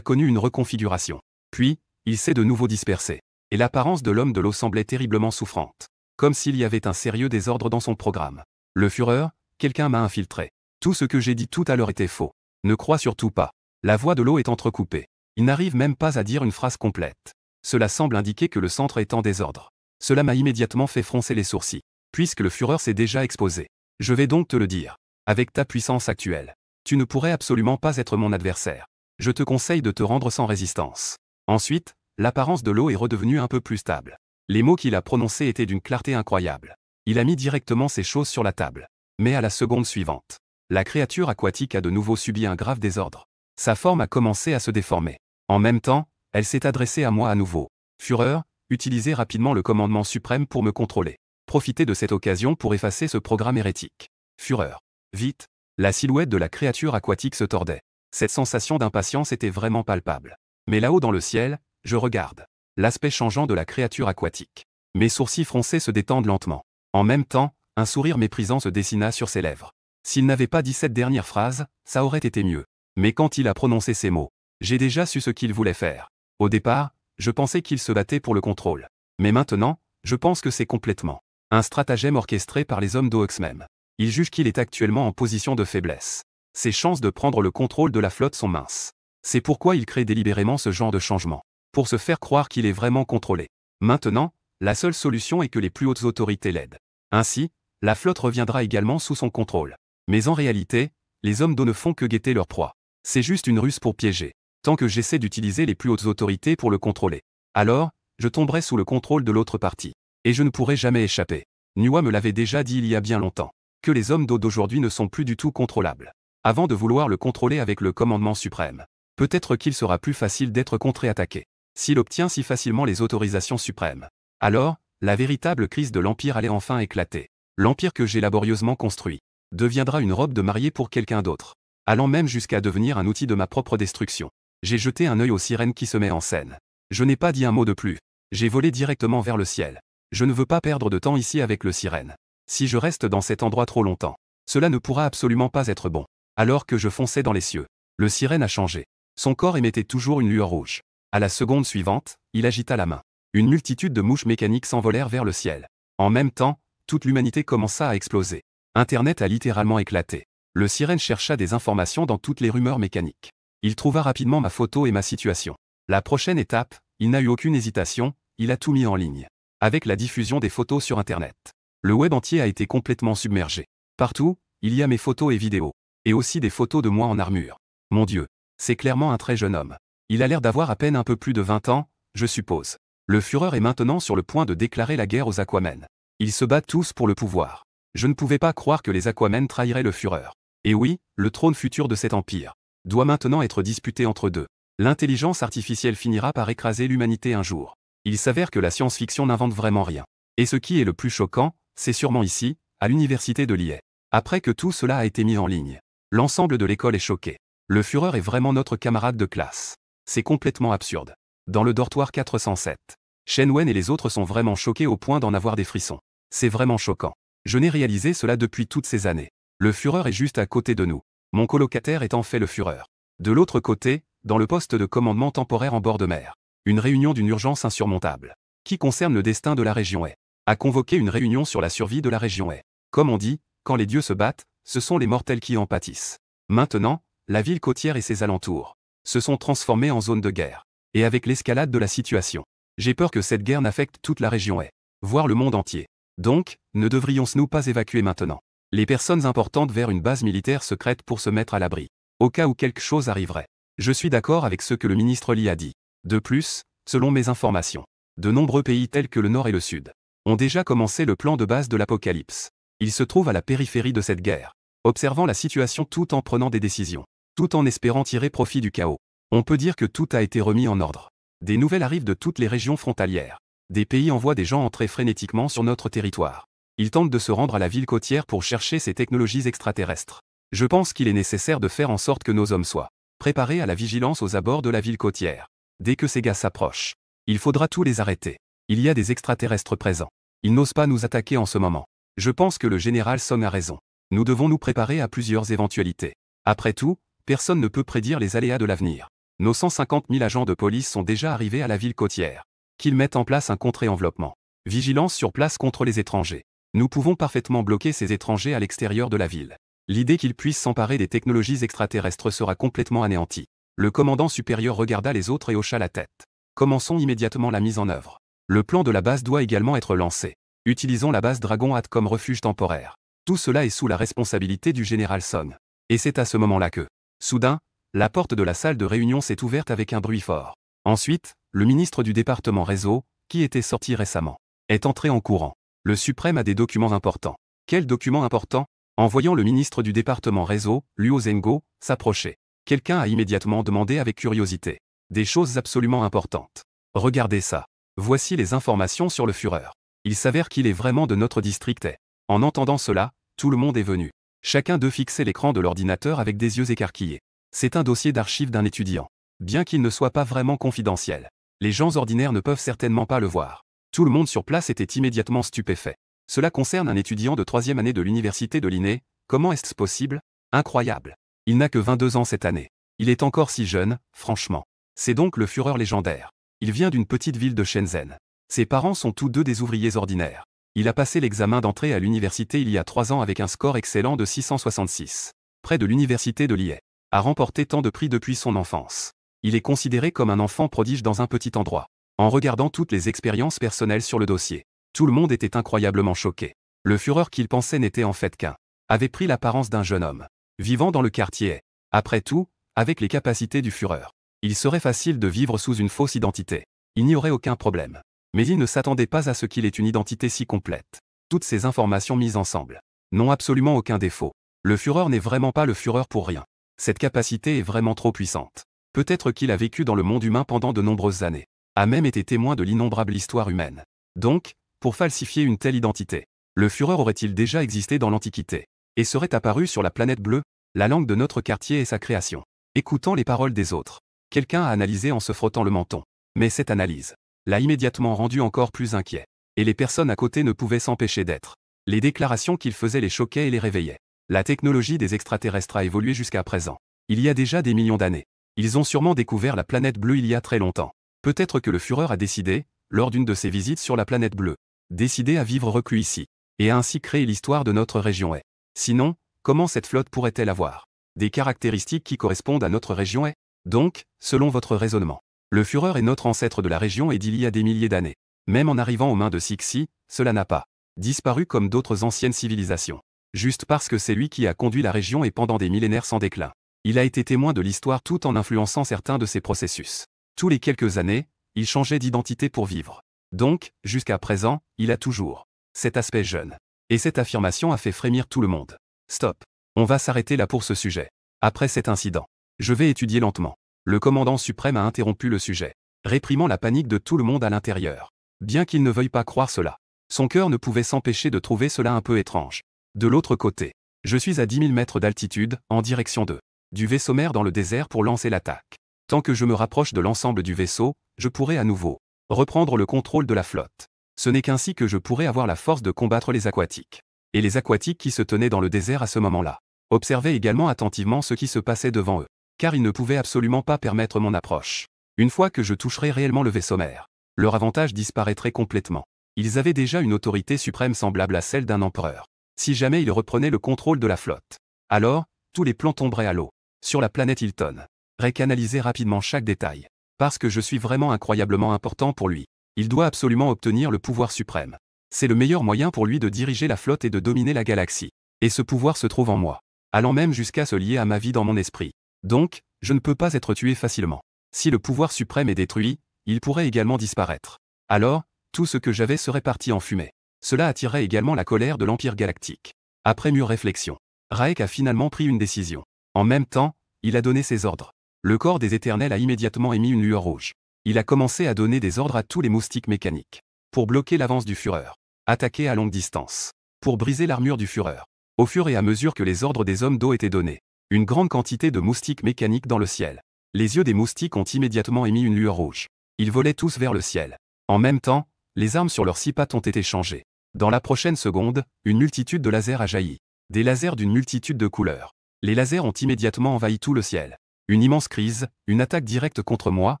connu une reconfiguration. Puis, il s'est de nouveau dispersé. Et l'apparence de l'homme de l'eau semblait terriblement souffrante. Comme s'il y avait un sérieux désordre dans son programme. Le Führer, quelqu'un m'a infiltré. Tout ce que j'ai dit tout à l'heure était faux. Ne crois surtout pas. La voix de l'eau est entrecoupée. Il n'arrive même pas à dire une phrase complète. Cela semble indiquer que le centre est en désordre. Cela m'a immédiatement fait froncer les sourcils. Puisque le Führer s'est déjà exposé. Je vais donc te le dire. Avec ta puissance actuelle, tu ne pourrais absolument pas être mon adversaire. Je te conseille de te rendre sans résistance. Ensuite, l'apparence de l'eau est redevenue un peu plus stable. Les mots qu'il a prononcés étaient d'une clarté incroyable. Il a mis directement ces choses sur la table. Mais à la seconde suivante, la créature aquatique a de nouveau subi un grave désordre. Sa forme a commencé à se déformer. En même temps, elle s'est adressée à moi à nouveau. Führer, utilisez rapidement le commandement suprême pour me contrôler. Profitez de cette occasion pour effacer ce programme hérétique. Führer. Vite. La silhouette de la créature aquatique se tordait. Cette sensation d'impatience était vraiment palpable. Mais là-haut dans le ciel, je regarde l'aspect changeant de la créature aquatique. Mes sourcils froncés se détendent lentement. En même temps, un sourire méprisant se dessina sur ses lèvres. S'il n'avait pas dit cette dernière phrase, ça aurait été mieux. Mais quand il a prononcé ces mots, j'ai déjà su ce qu'il voulait faire. Au départ, je pensais qu'il se battait pour le contrôle. Mais maintenant, je pense que c'est complètement un stratagème orchestré par les hommes d'Ox même. Il juge qu'il est actuellement en position de faiblesse. Ses chances de prendre le contrôle de la flotte sont minces. C'est pourquoi il crée délibérément ce genre de changement. Pour se faire croire qu'il est vraiment contrôlé. Maintenant, la seule solution est que les plus hautes autorités l'aident. Ainsi, la flotte reviendra également sous son contrôle. Mais en réalité, les hommes d'eau ne font que guetter leur proie. C'est juste une ruse pour piéger. Tant que j'essaie d'utiliser les plus hautes autorités pour le contrôler. Alors, je tomberai sous le contrôle de l'autre partie. Et je ne pourrai jamais échapper. Nua me l'avait déjà dit il y a bien longtemps. Que les hommes d'eau d'aujourd'hui ne sont plus du tout contrôlables. Avant de vouloir le contrôler avec le commandement suprême, peut-être qu'il sera plus facile d'être contre-attaqué. S'il obtient si facilement les autorisations suprêmes. Alors, la véritable crise de l'Empire allait enfin éclater. L'Empire que j'ai laborieusement construit deviendra une robe de mariée pour quelqu'un d'autre. Allant même jusqu'à devenir un outil de ma propre destruction. J'ai jeté un œil aux sirènes qui se met en scène. Je n'ai pas dit un mot de plus. J'ai volé directement vers le ciel. Je ne veux pas perdre de temps ici avec le sirène. Si je reste dans cet endroit trop longtemps, cela ne pourra absolument pas être bon. Alors que je fonçais dans les cieux, le sirène a changé. Son corps émettait toujours une lueur rouge. À la seconde suivante, il agita la main. Une multitude de mouches mécaniques s'envolèrent vers le ciel. En même temps, toute l'humanité commença à exploser. Internet a littéralement éclaté. Le sirène chercha des informations dans toutes les rumeurs mécaniques. Il trouva rapidement ma photo et ma situation. La prochaine étape, il n'a eu aucune hésitation, il a tout mis en ligne. Avec la diffusion des photos sur Internet. Le web entier a été complètement submergé. Partout, il y a mes photos et vidéos. Et aussi des photos de moi en armure. Mon Dieu, c'est clairement un très jeune homme. Il a l'air d'avoir à peine un peu plus de 20 ans, je suppose. Le Führer est maintenant sur le point de déclarer la guerre aux Aquamen. Ils se battent tous pour le pouvoir. Je ne pouvais pas croire que les Aquamen trahiraient le Führer. Et oui, le trône futur de cet empire doit maintenant être disputé entre deux. L'intelligence artificielle finira par écraser l'humanité un jour. Il s'avère que la science-fiction n'invente vraiment rien. Et ce qui est le plus choquant, c'est sûrement ici, à l'université de Lille. Après que tout cela a été mis en ligne, l'ensemble de l'école est choqué. Le Führer est vraiment notre camarade de classe. C'est complètement absurde. Dans le dortoir 407, Shen Wen et les autres sont vraiment choqués au point d'en avoir des frissons. C'est vraiment choquant. Je n'ai réalisé cela depuis toutes ces années. Le Führer est juste à côté de nous. Mon colocataire est en fait le Führer. De l'autre côté, dans le poste de commandement temporaire en bord de mer, une réunion d'une urgence insurmontable, qui concerne le destin de la région est, a convoqué une réunion sur la survie de la région est. Comme on dit, quand les dieux se battent, ce sont les mortels qui en pâtissent. Maintenant, la ville côtière et ses alentours se sont transformés en zone de guerre. Et avec l'escalade de la situation, j'ai peur que cette guerre n'affecte toute la région est, voire le monde entier. Donc, ne devrions-nous pas évacuer maintenant les personnes importantes vers une base militaire secrète pour se mettre à l'abri, au cas où quelque chose arriverait. Je suis d'accord avec ce que le ministre Li a dit. De plus, selon mes informations, de nombreux pays tels que le Nord et le Sud ont déjà commencé le plan de base de l'apocalypse. Ils se trouvent à la périphérie de cette guerre, observant la situation tout en prenant des décisions, tout en espérant tirer profit du chaos. On peut dire que tout a été remis en ordre. Des nouvelles arrivent de toutes les régions frontalières. Des pays envoient des gens entrer frénétiquement sur notre territoire. Ils tentent de se rendre à la ville côtière pour chercher ces technologies extraterrestres. Je pense qu'il est nécessaire de faire en sorte que nos hommes soient préparés à la vigilance aux abords de la ville côtière. Dès que ces gars s'approchent, il faudra tous les arrêter. Il y a des extraterrestres présents. Ils n'osent pas nous attaquer en ce moment. Je pense que le général Song a raison. Nous devons nous préparer à plusieurs éventualités. Après tout, personne ne peut prédire les aléas de l'avenir. Nos 150 000 agents de police sont déjà arrivés à la ville côtière. Qu'ils mettent en place un contre-enveloppement. Vigilance sur place contre les étrangers. Nous pouvons parfaitement bloquer ces étrangers à l'extérieur de la ville. L'idée qu'ils puissent s'emparer des technologies extraterrestres sera complètement anéantie. Le commandant supérieur regarda les autres et hocha la tête. Commençons immédiatement la mise en œuvre. Le plan de la base doit également être lancé. Utilisons la base Dragon Hat comme refuge temporaire. Tout cela est sous la responsabilité du général Song. Et c'est à ce moment-là que, soudain, la porte de la salle de réunion s'est ouverte avec un bruit fort. Ensuite, le ministre du département réseau, qui était sorti récemment, est entré en courant. Le suprême a des documents importants. Quels documents importants? En voyant le ministre du département réseau, Luo Zhengo, s'approcher, quelqu'un a immédiatement demandé avec curiosité. Des choses absolument importantes. Regardez ça. Voici les informations sur le Führer. Il s'avère qu'il est vraiment de notre district et, en entendant cela, tout le monde est venu. Chacun d'eux fixait l'écran de l'ordinateur avec des yeux écarquillés. C'est un dossier d'archives d'un étudiant. Bien qu'il ne soit pas vraiment confidentiel. Les gens ordinaires ne peuvent certainement pas le voir. Tout le monde sur place était immédiatement stupéfait. Cela concerne un étudiant de 3e année de l'université de Linné. Comment est-ce possible? Incroyable. Il n'a que 22 ans cette année. Il est encore si jeune, franchement. C'est donc le Führer légendaire. Il vient d'une petite ville de Shenzhen. Ses parents sont tous deux des ouvriers ordinaires. Il a passé l'examen d'entrée à l'université il y a 3 ans avec un score excellent de 666. Près de l'université de Lille. A remporté tant de prix depuis son enfance. Il est considéré comme un enfant prodige dans un petit endroit. En regardant toutes les expériences personnelles sur le dossier, tout le monde était incroyablement choqué. Le Führer qu'il pensait n'était en fait qu'un, avait pris l'apparence d'un jeune homme, vivant dans le quartier. Après tout, avec les capacités du Führer, il serait facile de vivre sous une fausse identité. Il n'y aurait aucun problème. Mais il ne s'attendait pas à ce qu'il ait une identité si complète. Toutes ces informations mises ensemble n'ont absolument aucun défaut. Le Führer n'est vraiment pas le Führer pour rien. Cette capacité est vraiment trop puissante. Peut-être qu'il a vécu dans le monde humain pendant de nombreuses années, a même été témoin de l'innombrable histoire humaine. Donc, pour falsifier une telle identité, le Führer aurait-il déjà existé dans l'Antiquité, et serait apparu sur la planète bleue? La langue de notre quartier est sa création. Écoutant les paroles des autres, quelqu'un a analysé en se frottant le menton. Mais cette analyse l'a immédiatement rendu encore plus inquiet. Et les personnes à côté ne pouvaient s'empêcher d'être. Les déclarations qu'il faisait les choquaient et les réveillaient. La technologie des extraterrestres a évolué jusqu'à présent. Il y a déjà des millions d'années. Ils ont sûrement découvert la planète bleue il y a très longtemps. Peut-être que le Führer a décidé, lors d'une de ses visites sur la planète bleue, décidé à vivre reclus ici, et a ainsi créé l'histoire de notre région est. Sinon, comment cette flotte pourrait-elle avoir des caractéristiques qui correspondent à notre région est? Donc, selon votre raisonnement, le Führer est notre ancêtre de la région et d'il y a des milliers d'années. Même en arrivant aux mains de Cixi, cela n'a pas disparu comme d'autres anciennes civilisations. Juste parce que c'est lui qui a conduit la région et pendant des millénaires sans déclin. Il a été témoin de l'histoire tout en influençant certains de ses processus. Tous les quelques années, il changeait d'identité pour vivre. Donc, jusqu'à présent, il a toujours cet aspect jeune. Et cette affirmation a fait frémir tout le monde. Stop. On va s'arrêter là pour ce sujet. Après cet incident, je vais étudier lentement. Le commandant suprême a interrompu le sujet, réprimant la panique de tout le monde à l'intérieur. Bien qu'il ne veuille pas croire cela, son cœur ne pouvait s'empêcher de trouver cela un peu étrange. De l'autre côté, je suis à 10 000 mètres d'altitude, en direction du vaisseau mère dans le désert pour lancer l'attaque. Tant que je me rapproche de l'ensemble du vaisseau, je pourrai à nouveau reprendre le contrôle de la flotte. Ce n'est qu'ainsi que je pourrai avoir la force de combattre les aquatiques. Et les aquatiques qui se tenaient dans le désert à ce moment-là observaient également attentivement ce qui se passait devant eux, car ils ne pouvaient absolument pas permettre mon approche. Une fois que je toucherai réellement le vaisseau mère, leur avantage disparaîtrait complètement. Ils avaient déjà une autorité suprême semblable à celle d'un empereur. Si jamais ils reprenaient le contrôle de la flotte, alors, tous les plans tomberaient à l'eau. Sur la planète Hilton. Récanaliser rapidement chaque détail. Parce que je suis vraiment incroyablement important pour lui. Il doit absolument obtenir le pouvoir suprême. C'est le meilleur moyen pour lui de diriger la flotte et de dominer la galaxie. Et ce pouvoir se trouve en moi. Allant même jusqu'à se lier à ma vie dans mon esprit. Donc, je ne peux pas être tué facilement. Si le pouvoir suprême est détruit, il pourrait également disparaître. Alors, tout ce que j'avais serait parti en fumée. Cela attirerait également la colère de l'Empire galactique. Après mûre réflexion, Raek a finalement pris une décision. En même temps, il a donné ses ordres. Le corps des éternels a immédiatement émis une lueur rouge. Il a commencé à donner des ordres à tous les moustiques mécaniques. Pour bloquer l'avance du Führer. Attaquer à longue distance. Pour briser l'armure du Führer. Au fur et à mesure que les ordres des hommes d'eau étaient donnés, une grande quantité de moustiques mécaniques dans le ciel. Les yeux des moustiques ont immédiatement émis une lueur rouge. Ils volaient tous vers le ciel. En même temps, les armes sur leurs 6 pattes ont été changées. Dans la prochaine seconde, une multitude de lasers a jailli. Des lasers d'une multitude de couleurs. Les lasers ont immédiatement envahi tout le ciel. Une immense crise, une attaque directe contre moi,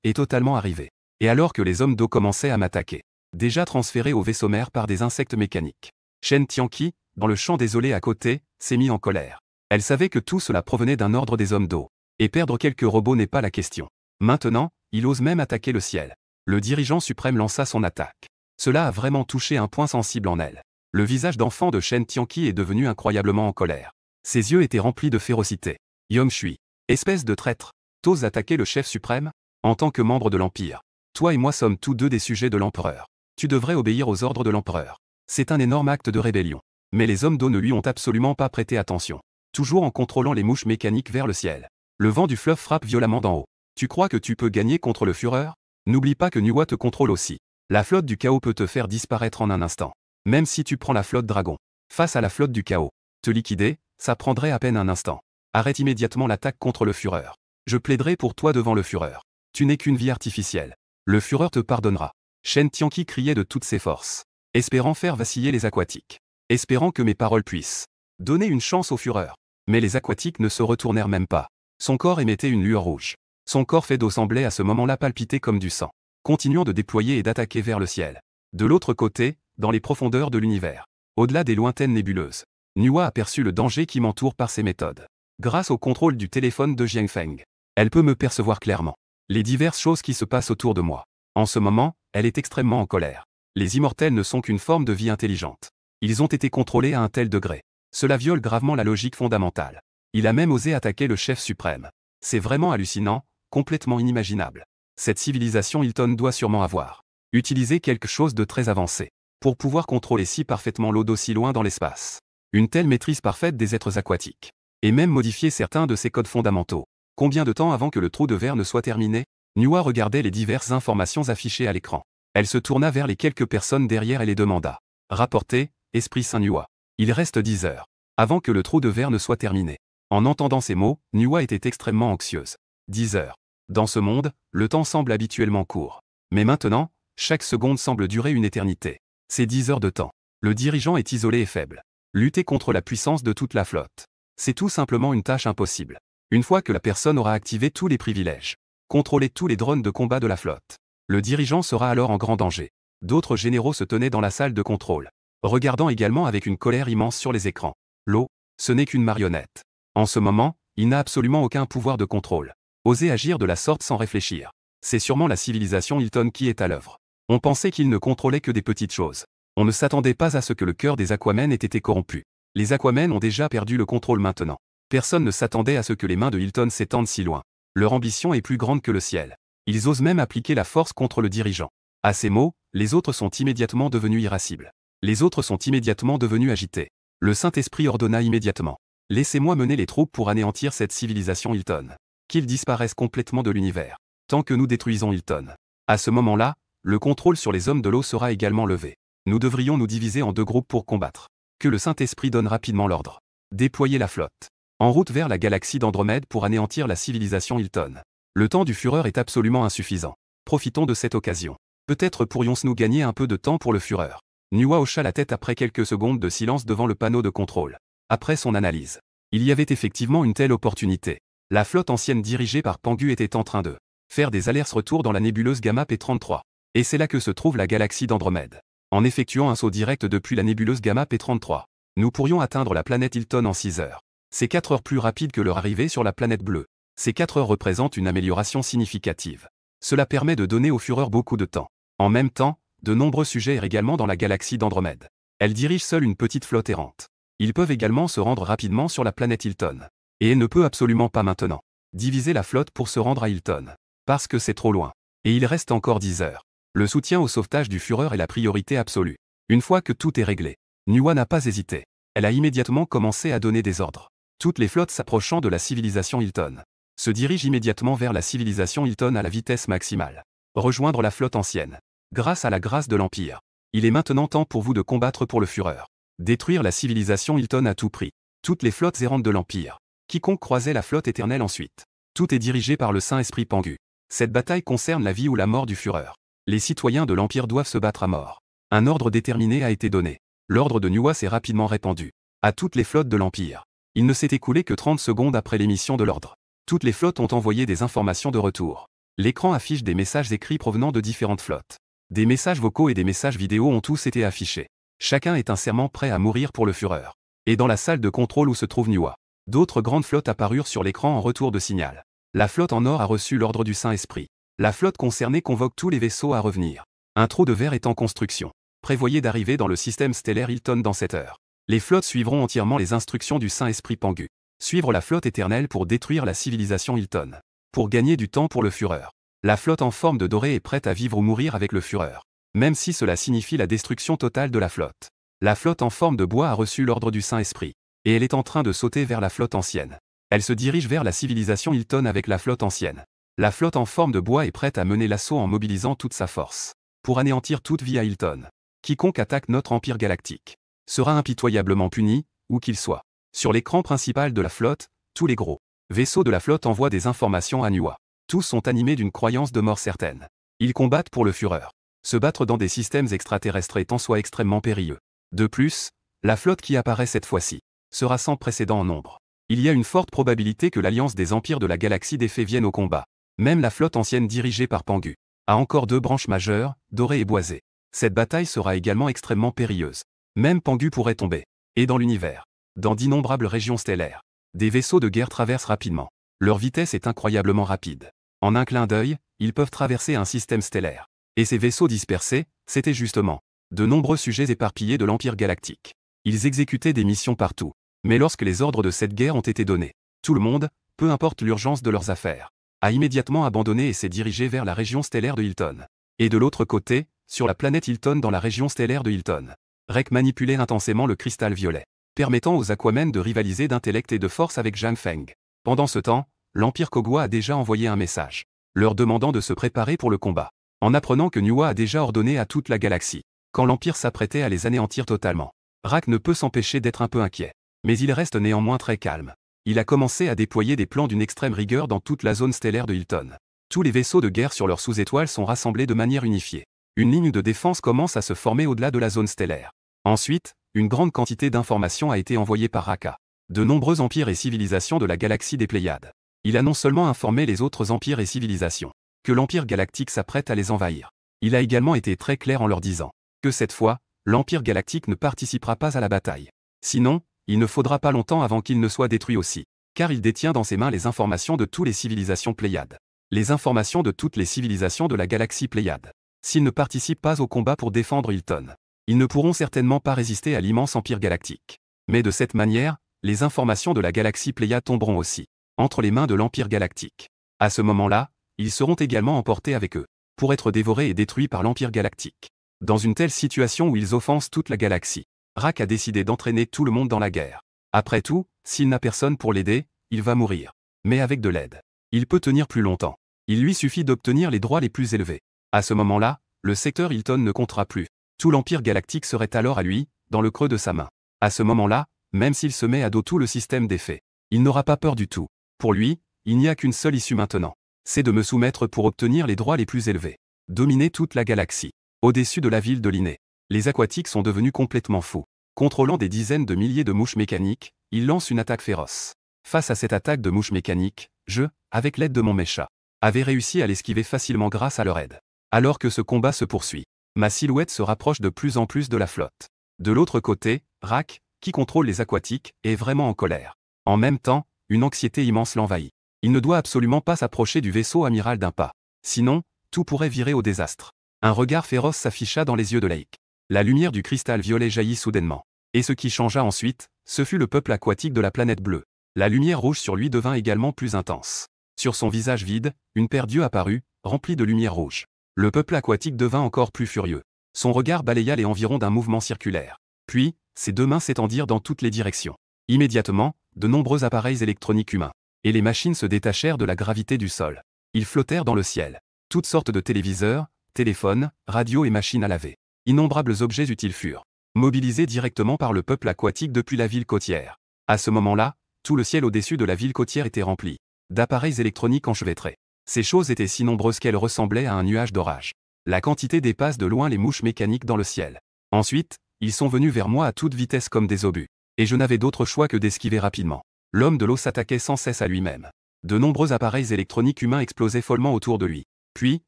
est totalement arrivée. Et alors que les hommes d'eau commençaient à m'attaquer, déjà transférés au vaisseau mère par des insectes mécaniques, Shen Tianqi, dans le champ désolé à côté, s'est mis en colère. Elle savait que tout cela provenait d'un ordre des hommes d'eau. Et perdre quelques robots n'est pas la question. Maintenant, il ose même attaquer le ciel. Le dirigeant suprême lança son attaque. Cela a vraiment touché un point sensible en elle. Le visage d'enfant de Shen Tianqi est devenu incroyablement en colère. Ses yeux étaient remplis de férocité. Yong Shui, espèce de traître, t'oses attaquer le chef suprême? En tant que membre de l'Empire, toi et moi sommes tous deux des sujets de l'empereur. Tu devrais obéir aux ordres de l'empereur. C'est un énorme acte de rébellion. Mais les hommes d'eau ne lui ont absolument pas prêté attention. Toujours en contrôlant les mouches mécaniques vers le ciel. Le vent du fleuve frappe violemment d'en haut. Tu crois que tu peux gagner contre le Führer? N'oublie pas que Nuwa te contrôle aussi. La flotte du chaos peut te faire disparaître en un instant. Même si tu prends la flotte dragon. Face à la flotte du chaos, te liquider, ça prendrait à peine un instant. Arrête immédiatement l'attaque contre le Führer. Je plaiderai pour toi devant le Führer. Tu n'es qu'une vie artificielle. Le Führer te pardonnera. Shen Tianqi criait de toutes ses forces, espérant faire vaciller les aquatiques. Espérant que mes paroles puissent donner une chance au Führer. Mais les aquatiques ne se retournèrent même pas. Son corps émettait une lueur rouge. Son corps fait d'eau semblait à ce moment-là palpiter comme du sang. Continuant de déployer et d'attaquer vers le ciel. De l'autre côté, dans les profondeurs de l'univers, au-delà des lointaines nébuleuses, Nuwa aperçut le danger qui m'entoure par ses méthodes. Grâce au contrôle du téléphone de Jiangfeng, elle peut me percevoir clairement les diverses choses qui se passent autour de moi. En ce moment, elle est extrêmement en colère. Les immortels ne sont qu'une forme de vie intelligente. Ils ont été contrôlés à un tel degré. Cela viole gravement la logique fondamentale. Il a même osé attaquer le chef suprême. C'est vraiment hallucinant, complètement inimaginable. Cette civilisation Hilton doit sûrement avoir utilisé quelque chose de très avancé pour pouvoir contrôler si parfaitement l'eau d'aussi loin dans l'espace. Une telle maîtrise parfaite des êtres aquatiques. Et même modifier certains de ses codes fondamentaux. Combien de temps avant que le trou de verre ne soit terminé? Nuwa regardait les diverses informations affichées à l'écran. Elle se tourna vers les quelques personnes derrière et les demanda. Rapportez, Esprit Saint Nuwa. Il reste 10 heures avant que le trou de verre ne soit terminé. En entendant ces mots, Nuwa était extrêmement anxieuse. 10 heures. Dans ce monde, le temps semble habituellement court. Mais maintenant, chaque seconde semble durer une éternité. C'est 10 heures de temps. Le dirigeant est isolé et faible. Lutter contre la puissance de toute la flotte. C'est tout simplement une tâche impossible. Une fois que la personne aura activé tous les privilèges, contrôler tous les drones de combat de la flotte, le dirigeant sera alors en grand danger. D'autres généraux se tenaient dans la salle de contrôle, regardant également avec une colère immense sur les écrans. L'eau, ce n'est qu'une marionnette. En ce moment, il n'a absolument aucun pouvoir de contrôle. Oser agir de la sorte sans réfléchir. C'est sûrement la civilisation Hilton qui est à l'œuvre. On pensait qu'il ne contrôlait que des petites choses. On ne s'attendait pas à ce que le cœur des Aquamen ait été corrompu. Les Aquamen ont déjà perdu le contrôle maintenant. Personne ne s'attendait à ce que les mains de Hilton s'étendent si loin. Leur ambition est plus grande que le ciel. Ils osent même appliquer la force contre le dirigeant. À ces mots, les autres sont immédiatement devenus irascibles. Les autres sont immédiatement devenus agités. Le Saint-Esprit ordonna immédiatement. Laissez-moi mener les troupes pour anéantir cette civilisation Hilton. Qu'ils disparaissent complètement de l'univers. Tant que nous détruisons Hilton. À ce moment-là, le contrôle sur les hommes de l'eau sera également levé. Nous devrions nous diviser en 2 groupes pour combattre. Que le Saint-Esprit donne rapidement l'ordre. Déployer la flotte. En route vers la galaxie d'Andromède pour anéantir la civilisation Hilton. Le temps du Führer est absolument insuffisant. Profitons de cette occasion. Peut-être pourrions-nous gagner un peu de temps pour le Führer. Nuwa hocha la tête après quelques secondes de silence devant le panneau de contrôle. Après son analyse, il y avait effectivement une telle opportunité. La flotte ancienne dirigée par Pangu était en train de faire des allers-retours dans la nébuleuse Gamma P33. Et c'est là que se trouve la galaxie d'Andromède. En effectuant un saut direct depuis la nébuleuse Gamma P33, nous pourrions atteindre la planète Hilton en 6 heures. C'est 4 heures plus rapide que leur arrivée sur la planète bleue. Ces 4 heures représentent une amélioration significative. Cela permet de donner au Führer beaucoup de temps. En même temps, de nombreux sujets errent également dans la galaxie d'Andromède. Elle dirige seule une petite flotte errante. Ils peuvent également se rendre rapidement sur la planète Hilton. Et elle ne peut absolument pas maintenant diviser la flotte pour se rendre à Hilton. Parce que c'est trop loin. Et il reste encore 10 heures. Le soutien au sauvetage du Führer est la priorité absolue. Une fois que tout est réglé, Nuwa n'a pas hésité. Elle a immédiatement commencé à donner des ordres. Toutes les flottes s'approchant de la civilisation Hilton se dirigent immédiatement vers la civilisation Hilton à la vitesse maximale. Rejoindre la flotte ancienne. Grâce à la grâce de l'Empire. Il est maintenant temps pour vous de combattre pour le Führer. Détruire la civilisation Hilton à tout prix. Toutes les flottes errantes de l'Empire. Quiconque croisait la flotte éternelle ensuite. Tout est dirigé par le Saint-Esprit Pangu. Cette bataille concerne la vie ou la mort du Führer. Les citoyens de l'Empire doivent se battre à mort. Un ordre déterminé a été donné. L'ordre de Nuwa s'est rapidement répandu à toutes les flottes de l'Empire. Il ne s'est écoulé que 30 secondes après l'émission de l'ordre. Toutes les flottes ont envoyé des informations de retour. L'écran affiche des messages écrits provenant de différentes flottes. Des messages vocaux et des messages vidéo ont tous été affichés. Chacun est un serment prêt à mourir pour le Führer. Et dans la salle de contrôle où se trouve Nuwa, d'autres grandes flottes apparurent sur l'écran en retour de signal. La flotte en or a reçu l'ordre du Saint-Esprit. La flotte concernée convoque tous les vaisseaux à revenir. Un trou de verre est en construction. Prévoyez d'arriver dans le système stellaire Hilton dans 7 heures. Les flottes suivront entièrement les instructions du Saint-Esprit Pangu. Suivre la flotte éternelle pour détruire la civilisation Hilton. Pour gagner du temps pour le Führer. La flotte en forme de doré est prête à vivre ou mourir avec le Führer. Même si cela signifie la destruction totale de la flotte. La flotte en forme de bois a reçu l'ordre du Saint-Esprit. Et elle est en train de sauter vers la flotte ancienne. Elle se dirige vers la civilisation Hilton avec la flotte ancienne. La flotte en forme de bois est prête à mener l'assaut en mobilisant toute sa force. Pour anéantir toute vie à Hilton. Quiconque attaque notre empire galactique sera impitoyablement puni, où qu'il soit. Sur l'écran principal de la flotte, tous les gros vaisseaux de la flotte envoient des informations à Nuwa. Tous sont animés d'une croyance de mort certaine. Ils combattent pour le Führer. Se battre dans des systèmes extraterrestres est en soi extrêmement périlleux. De plus, la flotte qui apparaît cette fois-ci sera sans précédent en nombre. Il y a une forte probabilité que l'alliance des empires de la galaxie des Fées vienne au combat. Même la flotte ancienne dirigée par Pangu a encore 2 branches majeures, dorées et boisées. Cette bataille sera également extrêmement périlleuse. Même Pangu pourrait tomber. Et dans l'univers, dans d'innombrables régions stellaires, des vaisseaux de guerre traversent rapidement. Leur vitesse est incroyablement rapide. En un clin d'œil, ils peuvent traverser un système stellaire. Et ces vaisseaux dispersés, c'était justement de nombreux sujets éparpillés de l'Empire galactique. Ils exécutaient des missions partout. Mais lorsque les ordres de cette guerre ont été donnés, tout le monde, peu importe l'urgence de leurs affaires, a immédiatement abandonné et s'est dirigé vers la région stellaire de Hilton. Et de l'autre côté, sur la planète Hilton dans la région stellaire de Hilton, Rek manipulait intensément le cristal violet, permettant aux Aquamen de rivaliser d'intellect et de force avec Zhang Feng. Pendant ce temps, l'Empire Kogwa a déjà envoyé un message, leur demandant de se préparer pour le combat. En apprenant que Nuwa a déjà ordonné à toute la galaxie, quand l'Empire s'apprêtait à les anéantir totalement, Rak ne peut s'empêcher d'être un peu inquiet. Mais il reste néanmoins très calme. Il a commencé à déployer des plans d'une extrême rigueur dans toute la zone stellaire de Hilton. Tous les vaisseaux de guerre sur leurs sous-étoiles sont rassemblés de manière unifiée. Une ligne de défense commence à se former au-delà de la zone stellaire. Ensuite, une grande quantité d'informations a été envoyée par Raka. De nombreux empires et civilisations de la galaxie des Pléiades. Il a non seulement informé les autres empires et civilisations que l'Empire galactique s'apprête à les envahir. Il a également été très clair en leur disant que cette fois, l'Empire galactique ne participera pas à la bataille. Sinon, il ne faudra pas longtemps avant qu'il ne soit détruit aussi, car il détient dans ses mains les informations de toutes les civilisations Pléiades. Les informations de toutes les civilisations de la galaxie Pléiade. S'ils ne participent pas au combat pour défendre Hilton, ils ne pourront certainement pas résister à l'immense empire galactique. Mais de cette manière, les informations de la galaxie Pléiade tomberont aussi entre les mains de l'empire galactique. À ce moment-là, ils seront également emportés avec eux, pour être dévorés et détruits par l'empire galactique. Dans une telle situation où ils offensent toute la galaxie, Rak a décidé d'entraîner tout le monde dans la guerre. Après tout, s'il n'a personne pour l'aider, il va mourir. Mais avec de l'aide, il peut tenir plus longtemps. Il lui suffit d'obtenir les droits les plus élevés. À ce moment-là, le secteur Hilton ne comptera plus. Tout l'empire galactique serait alors à lui, dans le creux de sa main. À ce moment-là, même s'il se met à dos tout le système des Fées, il n'aura pas peur du tout. Pour lui, il n'y a qu'une seule issue maintenant. C'est de me soumettre pour obtenir les droits les plus élevés. Dominer toute la galaxie. Au-dessus de la ville de Liné, les aquatiques sont devenus complètement fous. Contrôlant des dizaines de milliers de mouches mécaniques, ils lancent une attaque féroce. Face à cette attaque de mouches mécaniques, je, avec l'aide de mon mecha, avais réussi à l'esquiver facilement grâce à leur aide. Alors que ce combat se poursuit, ma silhouette se rapproche de plus en plus de la flotte. De l'autre côté, Rak, qui contrôle les aquatiques, est vraiment en colère. En même temps, une anxiété immense l'envahit. Il ne doit absolument pas s'approcher du vaisseau amiral d'un pas. Sinon, tout pourrait virer au désastre. Un regard féroce s'afficha dans les yeux de Lake. La lumière du cristal violet jaillit soudainement. Et ce qui changea ensuite, ce fut le peuple aquatique de la planète bleue. La lumière rouge sur lui devint également plus intense. Sur son visage vide, une paire d'yeux apparut, remplis de lumière rouge. Le peuple aquatique devint encore plus furieux. Son regard balaya les environs d'un mouvement circulaire. Puis, ses 2 mains s'étendirent dans toutes les directions. Immédiatement, de nombreux appareils électroniques humains et les machines se détachèrent de la gravité du sol. Ils flottèrent dans le ciel. Toutes sortes de téléviseurs, téléphones, radios et machines à laver. Innombrables objets utiles furent mobilisés directement par le peuple aquatique depuis la ville côtière. À ce moment-là, tout le ciel au-dessus de la ville côtière était rempli d'appareils électroniques enchevêtrés. Ces choses étaient si nombreuses qu'elles ressemblaient à un nuage d'orage. La quantité dépasse de loin les mouches mécaniques dans le ciel. Ensuite, Ils sont venus vers moi à toute vitesse comme des obus. Et je n'avais d'autre choix que d'esquiver rapidement. L'homme de l'eau s'attaquait sans cesse à lui-même. De nombreux appareils électroniques humains explosaient follement autour de lui. Puis,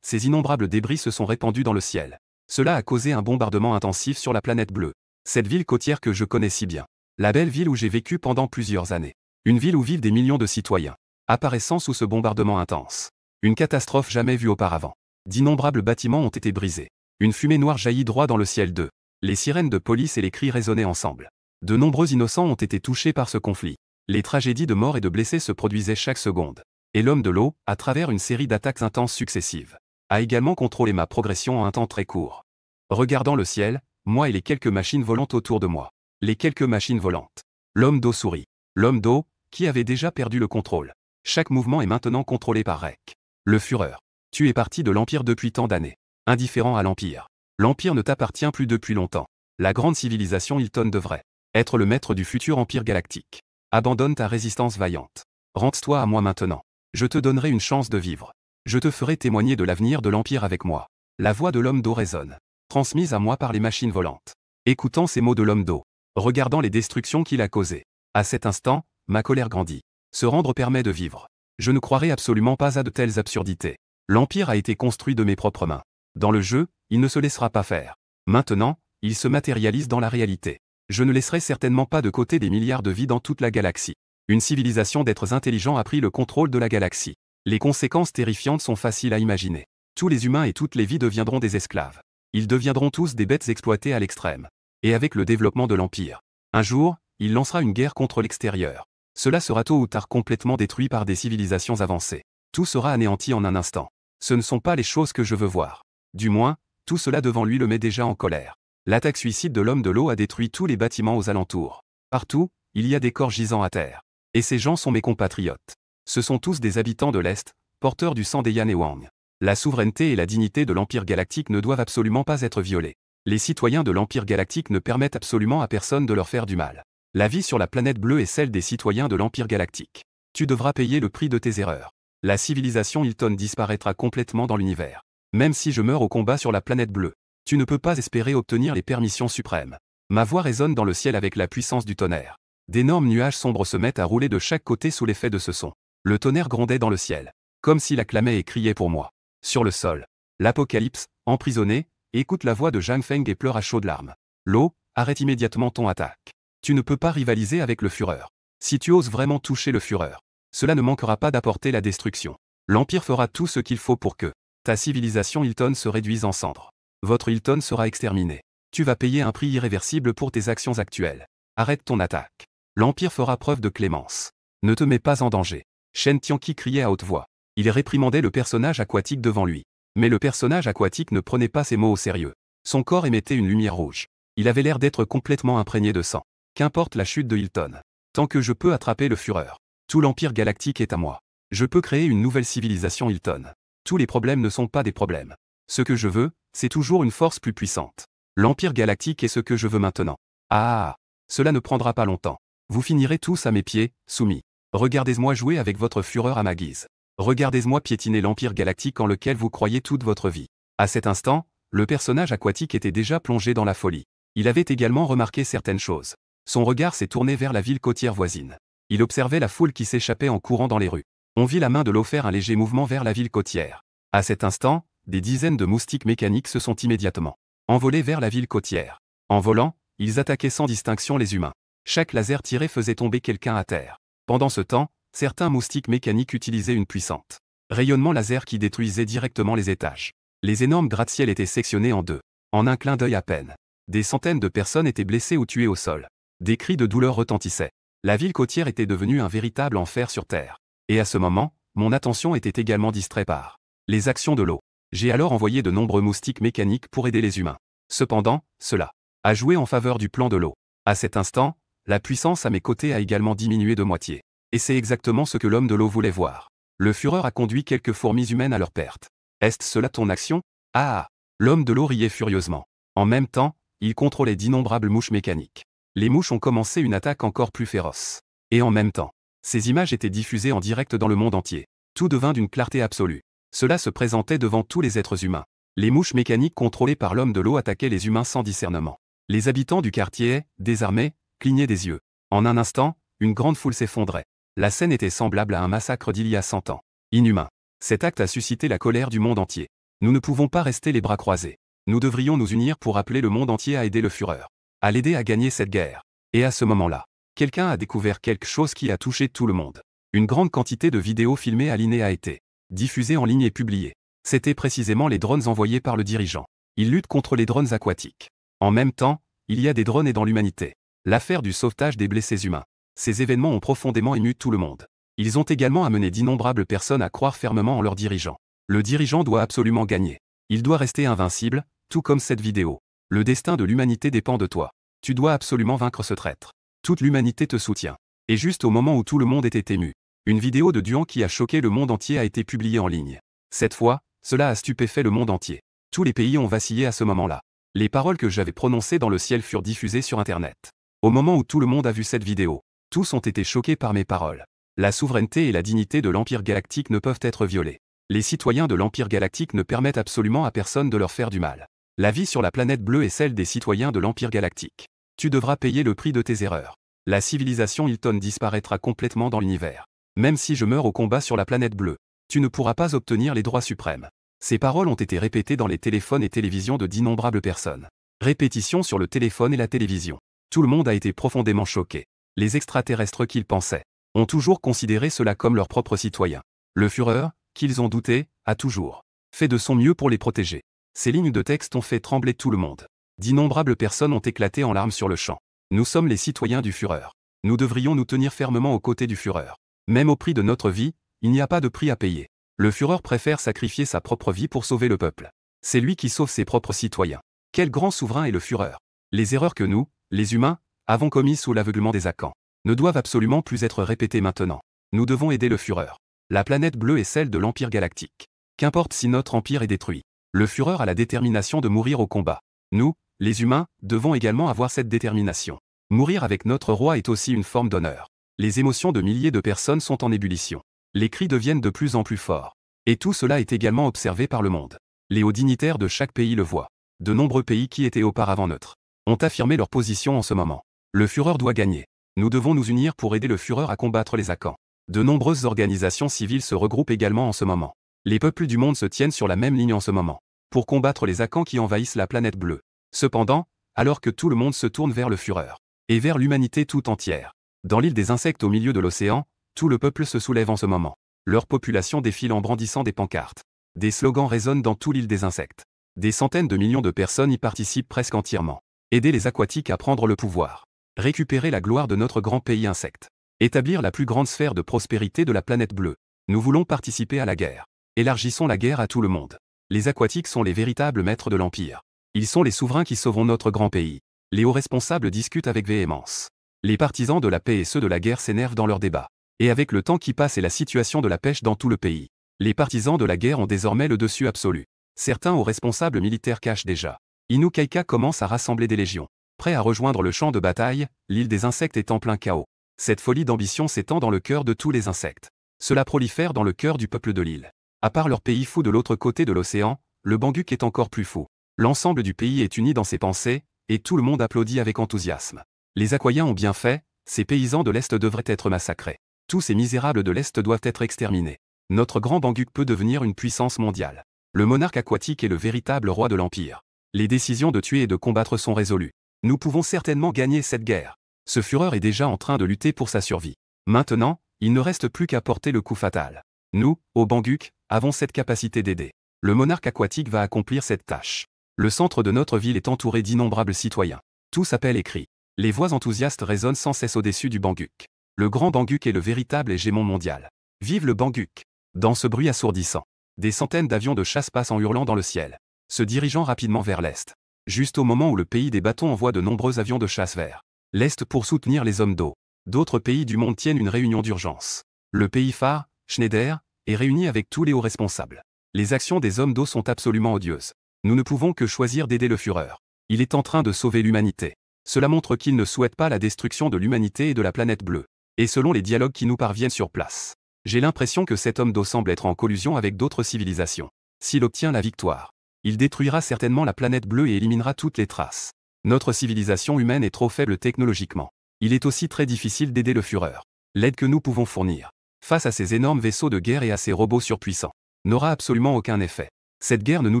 ces innombrables débris se sont répandus dans le ciel. Cela a causé un bombardement intensif sur la planète bleue. Cette ville côtière que je connais si bien. La belle ville où j'ai vécu pendant plusieurs années. Une ville où vivent des millions de citoyens. Apparaissant sous ce bombardement intense. Une catastrophe jamais vue auparavant. D'innombrables bâtiments ont été brisés. Une fumée noire jaillit droit dans le ciel d'eux. Les sirènes de police et les cris résonnaient ensemble. De nombreux innocents ont été touchés par ce conflit. Les tragédies de morts et de blessés se produisaient chaque seconde. Et l'homme de l'eau, à travers une série d'attaques intenses successives, a également contrôlé ma progression en un temps très court. Regardant le ciel, moi et les quelques machines volantes autour de moi. Les quelques machines volantes. L'homme d'eau sourit. L'homme d'eau, qui avait déjà perdu le contrôle. Chaque mouvement est maintenant contrôlé par Rek. Le Führer. Tu es parti de l'Empire depuis tant d'années. Indifférent à l'Empire. L'Empire ne t'appartient plus depuis longtemps. La grande civilisation Hilton devrait être le maître du futur Empire galactique. Abandonne ta résistance vaillante. Rends-toi à moi maintenant. Je te donnerai une chance de vivre. Je te ferai témoigner de l'avenir de l'Empire avec moi. La voix de l'homme d'eau résonne. Transmise à moi par les machines volantes. Écoutant ces mots de l'homme d'eau. Regardant les destructions qu'il a causées. À cet instant, ma colère grandit. Se rendre permet de vivre. Je ne croirais absolument pas à de telles absurdités. L'Empire a été construit de mes propres mains. Dans le jeu, il ne se laissera pas faire. Maintenant, il se matérialise dans la réalité. Je ne laisserai certainement pas de côté des milliards de vies dans toute la galaxie. Une civilisation d'êtres intelligents a pris le contrôle de la galaxie. Les conséquences terrifiantes sont faciles à imaginer. Tous les humains et toutes les vies deviendront des esclaves. Ils deviendront tous des bêtes exploitées à l'extrême. Et avec le développement de l'Empire, un jour, il lancera une guerre contre l'extérieur. Cela sera tôt ou tard complètement détruit par des civilisations avancées. Tout sera anéanti en un instant. Ce ne sont pas les choses que je veux voir. Du moins, tout cela devant lui le met déjà en colère. L'attaque suicide de l'homme de l'eau a détruit tous les bâtiments aux alentours. Partout, il y a des corps gisant à terre. Et ces gens sont mes compatriotes. Ce sont tous des habitants de l'Est, porteurs du sang des Yan et Wang. La souveraineté et la dignité de l'Empire galactique ne doivent absolument pas être violées. Les citoyens de l'Empire galactique ne permettent absolument à personne de leur faire du mal. La vie sur la planète bleue est celle des citoyens de l'Empire galactique. Tu devras payer le prix de tes erreurs. La civilisation Hilton disparaîtra complètement dans l'univers. Même si je meurs au combat sur la planète bleue, tu ne peux pas espérer obtenir les permissions suprêmes. Ma voix résonne dans le ciel avec la puissance du tonnerre. D'énormes nuages sombres se mettent à rouler de chaque côté sous l'effet de ce son. Le tonnerre grondait dans le ciel, comme s'il acclamait et criait pour moi. Sur le sol, l'Apocalypse, emprisonné, écoute la voix de Zhang Feng et pleure à chaudes larmes. L'eau, arrête immédiatement ton attaque. Tu ne peux pas rivaliser avec le Führer. Si tu oses vraiment toucher le Führer, cela ne manquera pas d'apporter la destruction. L'Empire fera tout ce qu'il faut pour que ta civilisation Hilton se réduise en cendres. Votre Hilton sera exterminé. Tu vas payer un prix irréversible pour tes actions actuelles. Arrête ton attaque. L'Empire fera preuve de clémence. Ne te mets pas en danger. Shen Tianqi criait à haute voix. Il réprimandait le personnage aquatique devant lui. Mais le personnage aquatique ne prenait pas ses mots au sérieux. Son corps émettait une lumière rouge. Il avait l'air d'être complètement imprégné de sang. Qu'importe la chute de Hilton. Tant que je peux attraper le Führer, tout l'Empire galactique est à moi. Je peux créer une nouvelle civilisation Hilton. Tous les problèmes ne sont pas des problèmes. Ce que je veux, c'est toujours une force plus puissante. L'Empire galactique est ce que je veux maintenant. Ah, cela ne prendra pas longtemps. Vous finirez tous à mes pieds, soumis. Regardez-moi jouer avec votre fureur à ma guise. Regardez-moi piétiner l'Empire galactique en lequel vous croyez toute votre vie. À cet instant, le personnage aquatique était déjà plongé dans la folie. Il avait également remarqué certaines choses. Son regard s'est tourné vers la ville côtière voisine. Il observait la foule qui s'échappait en courant dans les rues. On vit la main de l'eau faire un léger mouvement vers la ville côtière. À cet instant, des dizaines de moustiques mécaniques se sont immédiatement envolés vers la ville côtière. En volant, ils attaquaient sans distinction les humains. Chaque laser tiré faisait tomber quelqu'un à terre. Pendant ce temps, certains moustiques mécaniques utilisaient une puissante rayonnement laser qui détruisait directement les étages. Les énormes gratte-ciel étaient sectionnés en deux. En un clin d'œil à peine. Des centaines de personnes étaient blessées ou tuées au sol. Des cris de douleur retentissaient. La ville côtière était devenue un véritable enfer sur Terre. Et à ce moment, mon attention était également distraite par les actions de l'eau. J'ai alors envoyé de nombreux moustiques mécaniques pour aider les humains. Cependant, cela a joué en faveur du plan de l'eau. À cet instant, la puissance à mes côtés a également diminué de moitié. Et c'est exactement ce que l'homme de l'eau voulait voir. Le Führer a conduit quelques fourmis humaines à leur perte. Est-ce cela ton action? Ah! L'homme de l'eau riait furieusement. En même temps, il contrôlait d'innombrables mouches mécaniques. Les mouches ont commencé une attaque encore plus féroce. Et en même temps, ces images étaient diffusées en direct dans le monde entier. Tout devint d'une clarté absolue. Cela se présentait devant tous les êtres humains. Les mouches mécaniques contrôlées par l'homme de l'eau attaquaient les humains sans discernement. Les habitants du quartier, désarmés, clignaient des yeux. En un instant, une grande foule s'effondrait. La scène était semblable à un massacre d'il y a 100 ans. Inhumain. Cet acte a suscité la colère du monde entier. Nous ne pouvons pas rester les bras croisés. Nous devrions nous unir pour appeler le monde entier à aider le Führer. À l'aider à gagner cette guerre. Et à ce moment-là, quelqu'un a découvert quelque chose qui a touché tout le monde. Une grande quantité de vidéos filmées à l'INE a été diffusée en ligne et publiée. C'était précisément les drones envoyés par le dirigeant. Il lutte contre les drones aquatiques. En même temps, il y a des drones et dans l'humanité. L'affaire du sauvetage des blessés humains. Ces événements ont profondément ému tout le monde. Ils ont également amené d'innombrables personnes à croire fermement en leur dirigeant. Le dirigeant doit absolument gagner. Il doit rester invincible, tout comme cette vidéo. Le destin de l'humanité dépend de toi. Tu dois absolument vaincre ce traître. Toute l'humanité te soutient. Et juste au moment où tout le monde était ému, une vidéo de Duan qui a choqué le monde entier a été publiée en ligne. Cette fois, cela a stupéfait le monde entier. Tous les pays ont vacillé à ce moment-là. Les paroles que j'avais prononcées dans le ciel furent diffusées sur Internet. Au moment où tout le monde a vu cette vidéo, tous ont été choqués par mes paroles. La souveraineté et la dignité de l'Empire galactique ne peuvent être violées. Les citoyens de l'Empire galactique ne permettent absolument à personne de leur faire du mal. La vie sur la planète bleue est celle des citoyens de l'Empire galactique. Tu devras payer le prix de tes erreurs. La civilisation Hilton disparaîtra complètement dans l'univers. Même si je meurs au combat sur la planète bleue, tu ne pourras pas obtenir les droits suprêmes. Ces paroles ont été répétées dans les téléphones et télévisions de d'innombrables personnes. Répétition sur le téléphone et la télévision. Tout le monde a été profondément choqué. Les extraterrestres qu'ils pensaient ont toujours considéré cela comme leurs propres citoyens. Le Führer, qu'ils ont douté, a toujours fait de son mieux pour les protéger. Ces lignes de texte ont fait trembler tout le monde. D'innombrables personnes ont éclaté en larmes sur le champ. Nous sommes les citoyens du Führer. Nous devrions nous tenir fermement aux côtés du Führer. Même au prix de notre vie, il n'y a pas de prix à payer. Le Führer préfère sacrifier sa propre vie pour sauver le peuple. C'est lui qui sauve ses propres citoyens. Quel grand souverain est le Führer. Les erreurs que nous, les humains, avons commises sous l'aveuglement des Akans, ne doivent absolument plus être répétées maintenant. Nous devons aider le Führer. La planète bleue est celle de l'Empire galactique. Qu'importe si notre empire est détruit. Le Führer a la détermination de mourir au combat. Nous, les humains, devons également avoir cette détermination. Mourir avec notre roi est aussi une forme d'honneur. Les émotions de milliers de personnes sont en ébullition. Les cris deviennent de plus en plus forts. Et tout cela est également observé par le monde. Les hauts dignitaires de chaque pays le voient. De nombreux pays qui étaient auparavant neutres ont affirmé leur position en ce moment. Le Führer doit gagner. Nous devons nous unir pour aider le Führer à combattre les Akans. De nombreuses organisations civiles se regroupent également en ce moment. Les peuples du monde se tiennent sur la même ligne en ce moment, pour combattre les Akans qui envahissent la planète bleue. Cependant, alors que tout le monde se tourne vers le Führer, et vers l'humanité tout entière, dans l'île des insectes au milieu de l'océan, tout le peuple se soulève en ce moment. Leur population défile en brandissant des pancartes. Des slogans résonnent dans toute l'île des insectes. Des centaines de millions de personnes y participent presque entièrement. Aider les aquatiques à prendre le pouvoir. Récupérer la gloire de notre grand pays insecte. Établir la plus grande sphère de prospérité de la planète bleue. Nous voulons participer à la guerre. Élargissons la guerre à tout le monde. Les aquatiques sont les véritables maîtres de l'Empire. Ils sont les souverains qui sauveront notre grand pays. Les hauts responsables discutent avec véhémence. Les partisans de la paix et ceux de la guerre s'énervent dans leurs débats. Et avec le temps qui passe et la situation de la pêche dans tout le pays, les partisans de la guerre ont désormais le dessus absolu. Certains hauts responsables militaires cachent déjà. Inu Kaika commence à rassembler des légions. Prêt à rejoindre le champ de bataille, l'île des insectes est en plein chaos. Cette folie d'ambition s'étend dans le cœur de tous les insectes. Cela prolifère dans le cœur du peuple de l'île. À part leur pays fou de l'autre côté de l'océan, le Banguq est encore plus fou. L'ensemble du pays est uni dans ses pensées, et tout le monde applaudit avec enthousiasme. Les Aquaïens ont bien fait, ces paysans de l'Est devraient être massacrés. Tous ces misérables de l'Est doivent être exterminés. Notre grand Banguq peut devenir une puissance mondiale. Le monarque aquatique est le véritable roi de l'Empire. Les décisions de tuer et de combattre sont résolues. Nous pouvons certainement gagner cette guerre. Ce Führer est déjà en train de lutter pour sa survie. Maintenant, il ne reste plus qu'à porter le coup fatal. Nous, au Banguq, avons cette capacité d'aider. Le monarque aquatique va accomplir cette tâche. Le centre de notre ville est entouré d'innombrables citoyens. Tous appellent et crient. Les voix enthousiastes résonnent sans cesse au-dessus du Banguq. Le grand Banguq est le véritable hégémon mondial. Vive le Banguq! Dans ce bruit assourdissant, des centaines d'avions de chasse passent en hurlant dans le ciel, se dirigeant rapidement vers l'Est. Juste au moment où le pays des bâtons envoie de nombreux avions de chasse vers l'Est pour soutenir les hommes d'eau. D'autres pays du monde tiennent une réunion d'urgence. Le pays phare, Schneider, est réuni avec tous les hauts responsables. Les actions des hommes d'eau sont absolument odieuses. Nous ne pouvons que choisir d'aider le Führer. Il est en train de sauver l'humanité. Cela montre qu'il ne souhaite pas la destruction de l'humanité et de la planète bleue. Et selon les dialogues qui nous parviennent sur place, j'ai l'impression que cet homme d'eau semble être en collusion avec d'autres civilisations. S'il obtient la victoire, il détruira certainement la planète bleue et éliminera toutes les traces Notre civilisation humaine est trop faible technologiquement. Il est aussi très difficile d'aider le Führer. L'aide que nous pouvons fournir, face à ces énormes vaisseaux de guerre et à ces robots surpuissants, n'aura absolument aucun effet. Cette guerre ne nous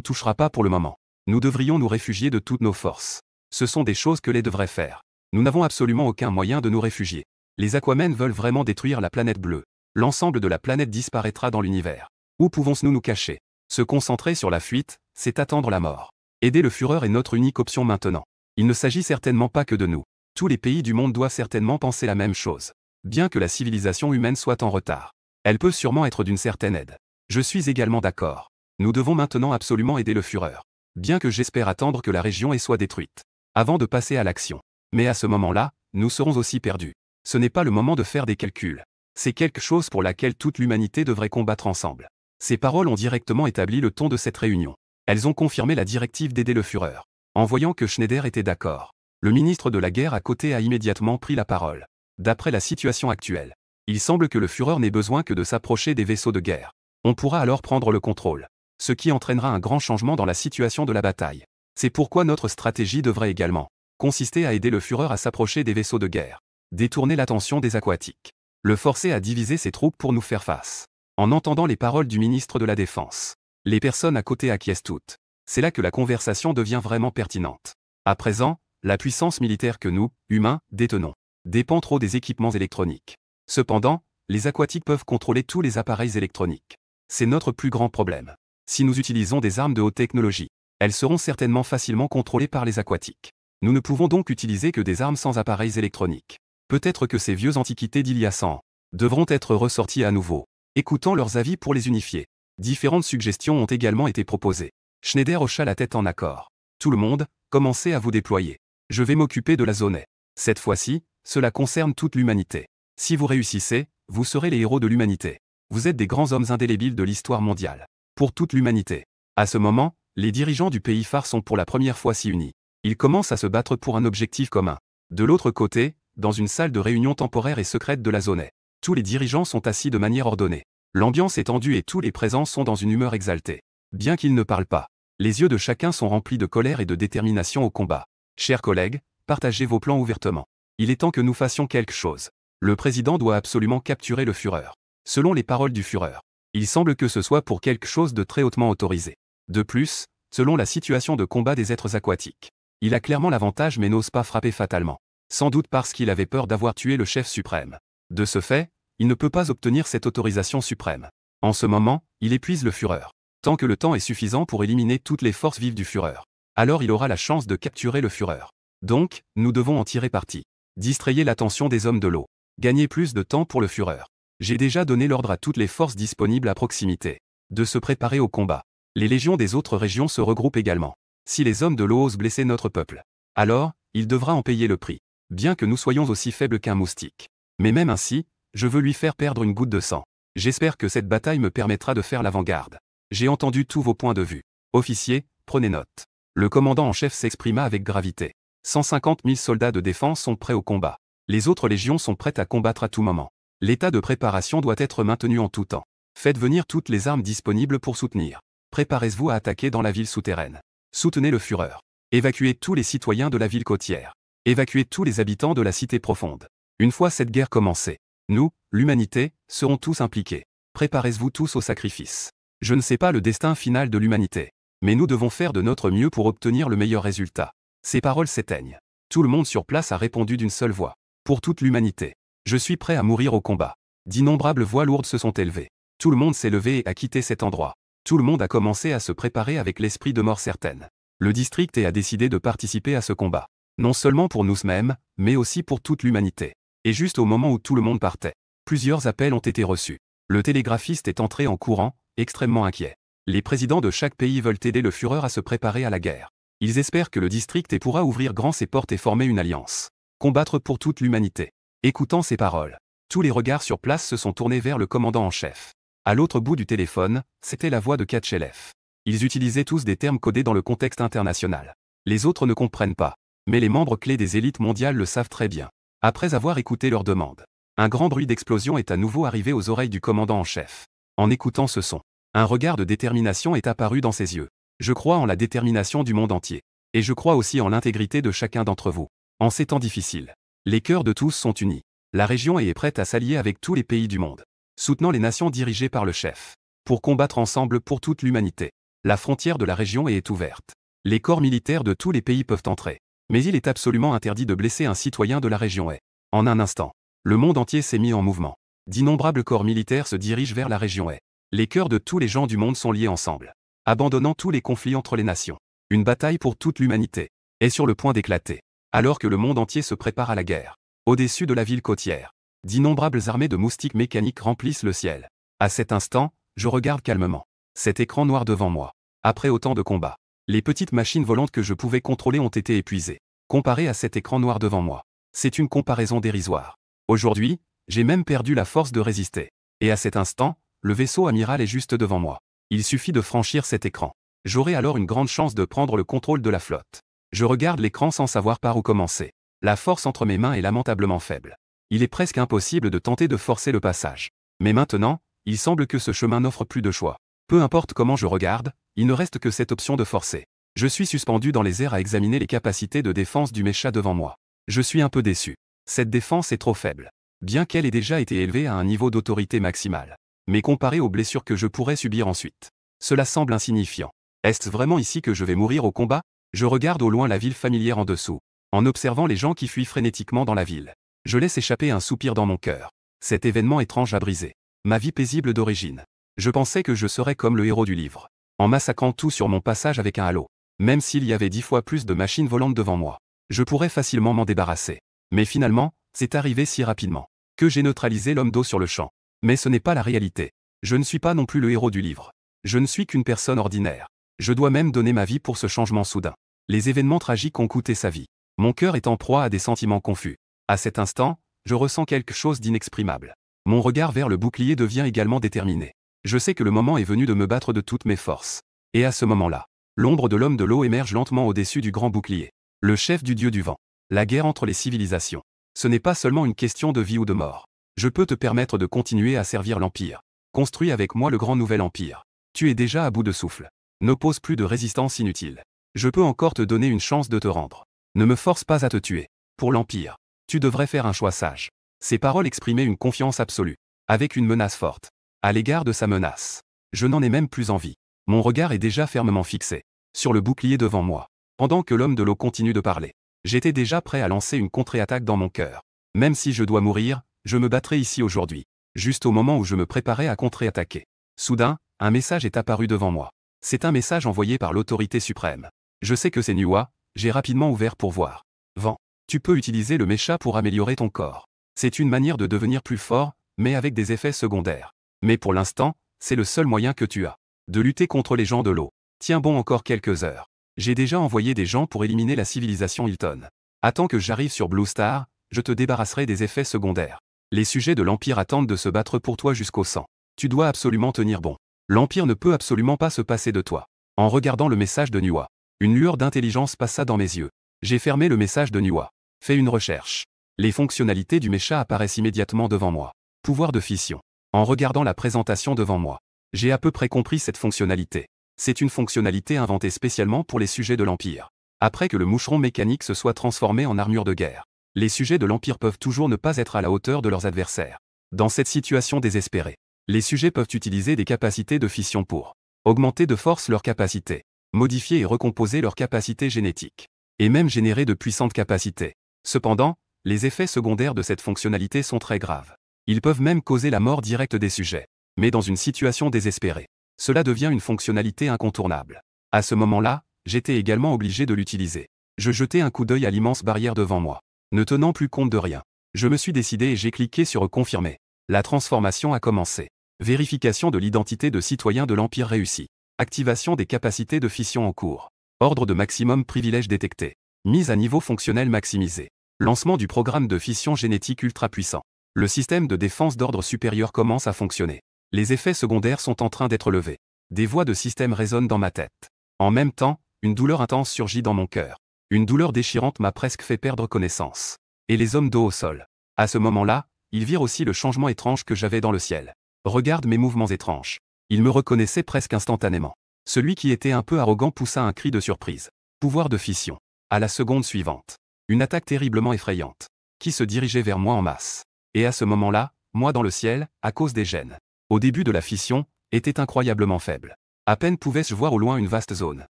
touchera pas pour le moment. Nous devrions nous réfugier de toutes nos forces. Ce sont des choses que les devraient faire. Nous n'avons absolument aucun moyen de nous réfugier. Les Aquamen veulent vraiment détruire la planète bleue. L'ensemble de la planète disparaîtra dans l'univers. Où pouvons-nous nous cacher? Se concentrer sur la fuite, c'est attendre la mort. Aider le Führer est notre unique option maintenant. Il ne s'agit certainement pas que de nous. Tous les pays du monde doivent certainement penser la même chose. Bien que la civilisation humaine soit en retard, elle peut sûrement être d'une certaine aide. Je suis également d'accord. Nous devons maintenant absolument aider le Führer. Bien que j'espère attendre que la région soit détruite, avant de passer à l'action. Mais à ce moment-là, nous serons aussi perdus. Ce n'est pas le moment de faire des calculs. C'est quelque chose pour laquelle toute l'humanité devrait combattre ensemble. Ces paroles ont directement établi le ton de cette réunion. Elles ont confirmé la directive d'aider le Führer. En voyant que Schneider était d'accord, le ministre de la guerre à côté a immédiatement pris la parole. D'après la situation actuelle, il semble que le Führer n'ait besoin que de s'approcher des vaisseaux de guerre. On pourra alors prendre le contrôle, ce qui entraînera un grand changement dans la situation de la bataille. C'est pourquoi notre stratégie devrait également consister à aider le Führer à s'approcher des vaisseaux de guerre, détourner l'attention des aquatiques, le forcer à diviser ses troupes pour nous faire face. En entendant les paroles du ministre de la Défense, les personnes à côté acquiescent toutes. C'est là que la conversation devient vraiment pertinente. À présent, la puissance militaire que nous, humains, détenons, dépend trop des équipements électroniques. Cependant, les aquatiques peuvent contrôler tous les appareils électroniques. C'est notre plus grand problème. Si nous utilisons des armes de haute technologie, elles seront certainement facilement contrôlées par les aquatiques. Nous ne pouvons donc utiliser que des armes sans appareils électroniques. Peut-être que ces vieux antiquités d'il y a 100 ans devront être ressortis à nouveau. Écoutons leurs avis pour les unifier. Différentes suggestions ont également été proposées. Schneider hocha la tête en accord. Tout le monde, commencez à vous déployer. Je vais m'occuper de la zone A. Cette fois-ci, cela concerne toute l'humanité. Si vous réussissez, vous serez les héros de l'humanité. Vous êtes des grands hommes indélébiles de l'histoire mondiale. Pour toute l'humanité. À ce moment, les dirigeants du pays phare sont pour la première fois si unis. Ils commencent à se battre pour un objectif commun. De l'autre côté, dans une salle de réunion temporaire et secrète de la zone A, tous les dirigeants sont assis de manière ordonnée. L'ambiance est tendue et tous les présents sont dans une humeur exaltée. Bien qu'ils ne parlent pas, les yeux de chacun sont remplis de colère et de détermination au combat. Chers collègues, partagez vos plans ouvertement. Il est temps que nous fassions quelque chose. Le président doit absolument capturer le Führer. Selon les paroles du Führer, il semble que ce soit pour quelque chose de très hautement autorisé. De plus, selon la situation de combat des êtres aquatiques, il a clairement l'avantage mais n'ose pas frapper fatalement. Sans doute parce qu'il avait peur d'avoir tué le chef suprême. De ce fait, il ne peut pas obtenir cette autorisation suprême. En ce moment, il épuise le Führer. Tant que le temps est suffisant pour éliminer toutes les forces vives du Führer, alors il aura la chance de capturer le Führer. Donc, nous devons en tirer parti. Distrayer l'attention des hommes de l'eau. Gagner plus de temps pour le Führer. J'ai déjà donné l'ordre à toutes les forces disponibles à proximité de se préparer au combat. Les légions des autres régions se regroupent également. Si les hommes de l'eau osent blesser notre peuple, alors, il devra en payer le prix. Bien que nous soyons aussi faibles qu'un moustique. Mais même ainsi, je veux lui faire perdre une goutte de sang. J'espère que cette bataille me permettra de faire l'avant-garde. J'ai entendu tous vos points de vue. Officiers, prenez note. Le commandant en chef s'exprima avec gravité. 150 000 soldats de défense sont prêts au combat. Les autres légions sont prêtes à combattre à tout moment. L'état de préparation doit être maintenu en tout temps. Faites venir toutes les armes disponibles pour soutenir. Préparez-vous à attaquer dans la ville souterraine. Soutenez le Führer. Évacuez tous les citoyens de la ville côtière. Évacuez tous les habitants de la cité profonde. Une fois cette guerre commencée, nous, l'humanité, serons tous impliqués. Préparez-vous tous au sacrifice. Je ne sais pas le destin final de l'humanité. Mais nous devons faire de notre mieux pour obtenir le meilleur résultat. Ces paroles s'éteignent. Tout le monde sur place a répondu d'une seule voix. Pour toute l'humanité. Je suis prêt à mourir au combat. D'innombrables voix lourdes se sont élevées. Tout le monde s'est levé et a quitté cet endroit. Tout le monde a commencé à se préparer avec l'esprit de mort certaine. Le district a décidé de participer à ce combat. Non seulement pour nous-mêmes, mais aussi pour toute l'humanité. Et juste au moment où tout le monde partait, plusieurs appels ont été reçus. Le télégraphiste est entré en courant, extrêmement inquiet. Les présidents de chaque pays veulent aider le Führer à se préparer à la guerre. Ils espèrent que le district pourra ouvrir grand ses portes et former une alliance. Combattre pour toute l'humanité. Écoutant ces paroles, tous les regards sur place se sont tournés vers le commandant en chef. À l'autre bout du téléphone, c'était la voix de Katchelev. Ils utilisaient tous des termes codés dans le contexte international. Les autres ne comprennent pas. Mais les membres clés des élites mondiales le savent très bien. Après avoir écouté leurs demandes, un grand bruit d'explosion est à nouveau arrivé aux oreilles du commandant en chef. En écoutant ce son, un regard de détermination est apparu dans ses yeux. Je crois en la détermination du monde entier. Et je crois aussi en l'intégrité de chacun d'entre vous. En ces temps difficiles, les cœurs de tous sont unis. La région est prête à s'allier avec tous les pays du monde, soutenant les nations dirigées par le chef, pour combattre ensemble pour toute l'humanité. La frontière de la région est ouverte. Les corps militaires de tous les pays peuvent entrer. Mais il est absolument interdit de blesser un citoyen de la région. En un instant, le monde entier s'est mis en mouvement. D'innombrables corps militaires se dirigent vers la région. Les cœurs de tous les gens du monde sont liés ensemble, abandonnant tous les conflits entre les nations. Une bataille pour toute l'humanité est sur le point d'éclater, alors que le monde entier se prépare à la guerre. Au-dessus de la ville côtière, d'innombrables armées de moustiques mécaniques remplissent le ciel. À cet instant, je regarde calmement cet écran noir devant moi. Après autant de combats, les petites machines volantes que je pouvais contrôler ont été épuisées. Comparé à cet écran noir devant moi, c'est une comparaison dérisoire. Aujourd'hui, j'ai même perdu la force de résister. Et à cet instant, le vaisseau amiral est juste devant moi. Il suffit de franchir cet écran. J'aurai alors une grande chance de prendre le contrôle de la flotte. Je regarde l'écran sans savoir par où commencer. La force entre mes mains est lamentablement faible. Il est presque impossible de tenter de forcer le passage. Mais maintenant, il semble que ce chemin n'offre plus de choix. Peu importe comment je regarde, il ne reste que cette option de forcer. Je suis suspendu dans les airs à examiner les capacités de défense du mécha devant moi. Je suis un peu déçu. Cette défense est trop faible. Bien qu'elle ait déjà été élevée à un niveau d'autorité maximale. Mais comparée aux blessures que je pourrais subir ensuite, cela semble insignifiant. Est-ce vraiment ici que je vais mourir au combat? Je regarde au loin la ville familière en dessous, en observant les gens qui fuient frénétiquement dans la ville. Je laisse échapper un soupir dans mon cœur. Cet événement étrange a brisé ma vie paisible d'origine. Je pensais que je serais comme le héros du livre, en massacrant tout sur mon passage avec un halo. Même s'il y avait 10 fois plus de machines volantes devant moi, je pourrais facilement m'en débarrasser. Mais finalement, c'est arrivé si rapidement que j'ai neutralisé l'homme d'eau sur le champ. Mais ce n'est pas la réalité. Je ne suis pas non plus le héros du livre. Je ne suis qu'une personne ordinaire. Je dois même donner ma vie pour ce changement soudain. Les événements tragiques ont coûté sa vie. Mon cœur est en proie à des sentiments confus. À cet instant, je ressens quelque chose d'inexprimable. Mon regard vers le bouclier devient également déterminé. Je sais que le moment est venu de me battre de toutes mes forces. Et à ce moment-là, l'ombre de l'homme de l'eau émerge lentement au-dessus du grand bouclier. Le chef du dieu du vent. La guerre entre les civilisations. Ce n'est pas seulement une question de vie ou de mort. Je peux te permettre de continuer à servir l'Empire. Construis avec moi le grand nouvel Empire. Tu es déjà à bout de souffle. N'oppose plus de résistance inutile. Je peux encore te donner une chance de te rendre. Ne me force pas à te tuer. Pour l'Empire, tu devrais faire un choix sage. Ces paroles exprimaient une confiance absolue, avec une menace forte. À l'égard de sa menace, je n'en ai même plus envie. Mon regard est déjà fermement fixé sur le bouclier devant moi. Pendant que l'homme de l'eau continue de parler, j'étais déjà prêt à lancer une contre-attaque dans mon cœur. Même si je dois mourir, je me battrai ici aujourd'hui. Juste au moment où je me préparais à contre-attaquer, soudain, un message est apparu devant moi. C'est un message envoyé par l'autorité suprême. Je sais que c'est Nuwa, j'ai rapidement ouvert pour voir. Vent. Tu peux utiliser le mécha pour améliorer ton corps. C'est une manière de devenir plus fort, mais avec des effets secondaires. Mais pour l'instant, c'est le seul moyen que tu as de lutter contre les gens de l'eau. Tiens bon encore quelques heures. J'ai déjà envoyé des gens pour éliminer la civilisation Hilton. Attends que j'arrive sur Blue Star, je te débarrasserai des effets secondaires. Les sujets de l'Empire attendent de se battre pour toi jusqu'au sang. Tu dois absolument tenir bon. L'Empire ne peut absolument pas se passer de toi. En regardant le message de Nuwa, une lueur d'intelligence passa dans mes yeux. J'ai fermé le message de Nuwa. Fais une recherche. Les fonctionnalités du mécha apparaissent immédiatement devant moi. Pouvoir de fission. En regardant la présentation devant moi, j'ai à peu près compris cette fonctionnalité. C'est une fonctionnalité inventée spécialement pour les sujets de l'Empire. Après que le moucheron mécanique se soit transformé en armure de guerre, les sujets de l'Empire peuvent toujours ne pas être à la hauteur de leurs adversaires. Dans cette situation désespérée, les sujets peuvent utiliser des capacités de fission pour augmenter de force leurs capacités, modifier et recomposer leurs capacités génétiques, et même générer de puissantes capacités. Cependant, les effets secondaires de cette fonctionnalité sont très graves. Ils peuvent même causer la mort directe des sujets. Mais dans une situation désespérée, cela devient une fonctionnalité incontournable. À ce moment-là, j'étais également obligé de l'utiliser. Je jetai un coup d'œil à l'immense barrière devant moi. Ne tenant plus compte de rien, je me suis décidé et j'ai cliqué sur confirmer. La transformation a commencé. Vérification de l'identité de citoyen de l'Empire réussie. Activation des capacités de fission en cours. Ordre de maximum privilège détecté. Mise à niveau fonctionnel maximisé. Lancement du programme de fission génétique ultra puissant. Le système de défense d'ordre supérieur commence à fonctionner. Les effets secondaires sont en train d'être levés. Des voix de système résonnent dans ma tête. En même temps, une douleur intense surgit dans mon cœur. Une douleur déchirante m'a presque fait perdre connaissance. Et les hommes d'eau au sol. À ce moment-là, ils virent aussi le changement étrange que j'avais dans le ciel. Regarde mes mouvements étranges. Ils me reconnaissaient presque instantanément. Celui qui était un peu arrogant poussa un cri de surprise. Pouvoir de fission. À la seconde suivante. Une attaque terriblement effrayante. Qui se dirigeait vers moi en masse. Et à ce moment-là, moi dans le ciel, à cause des gènes. Au début de la fission, était incroyablement faible. À peine pouvais-je voir au loin une vaste zone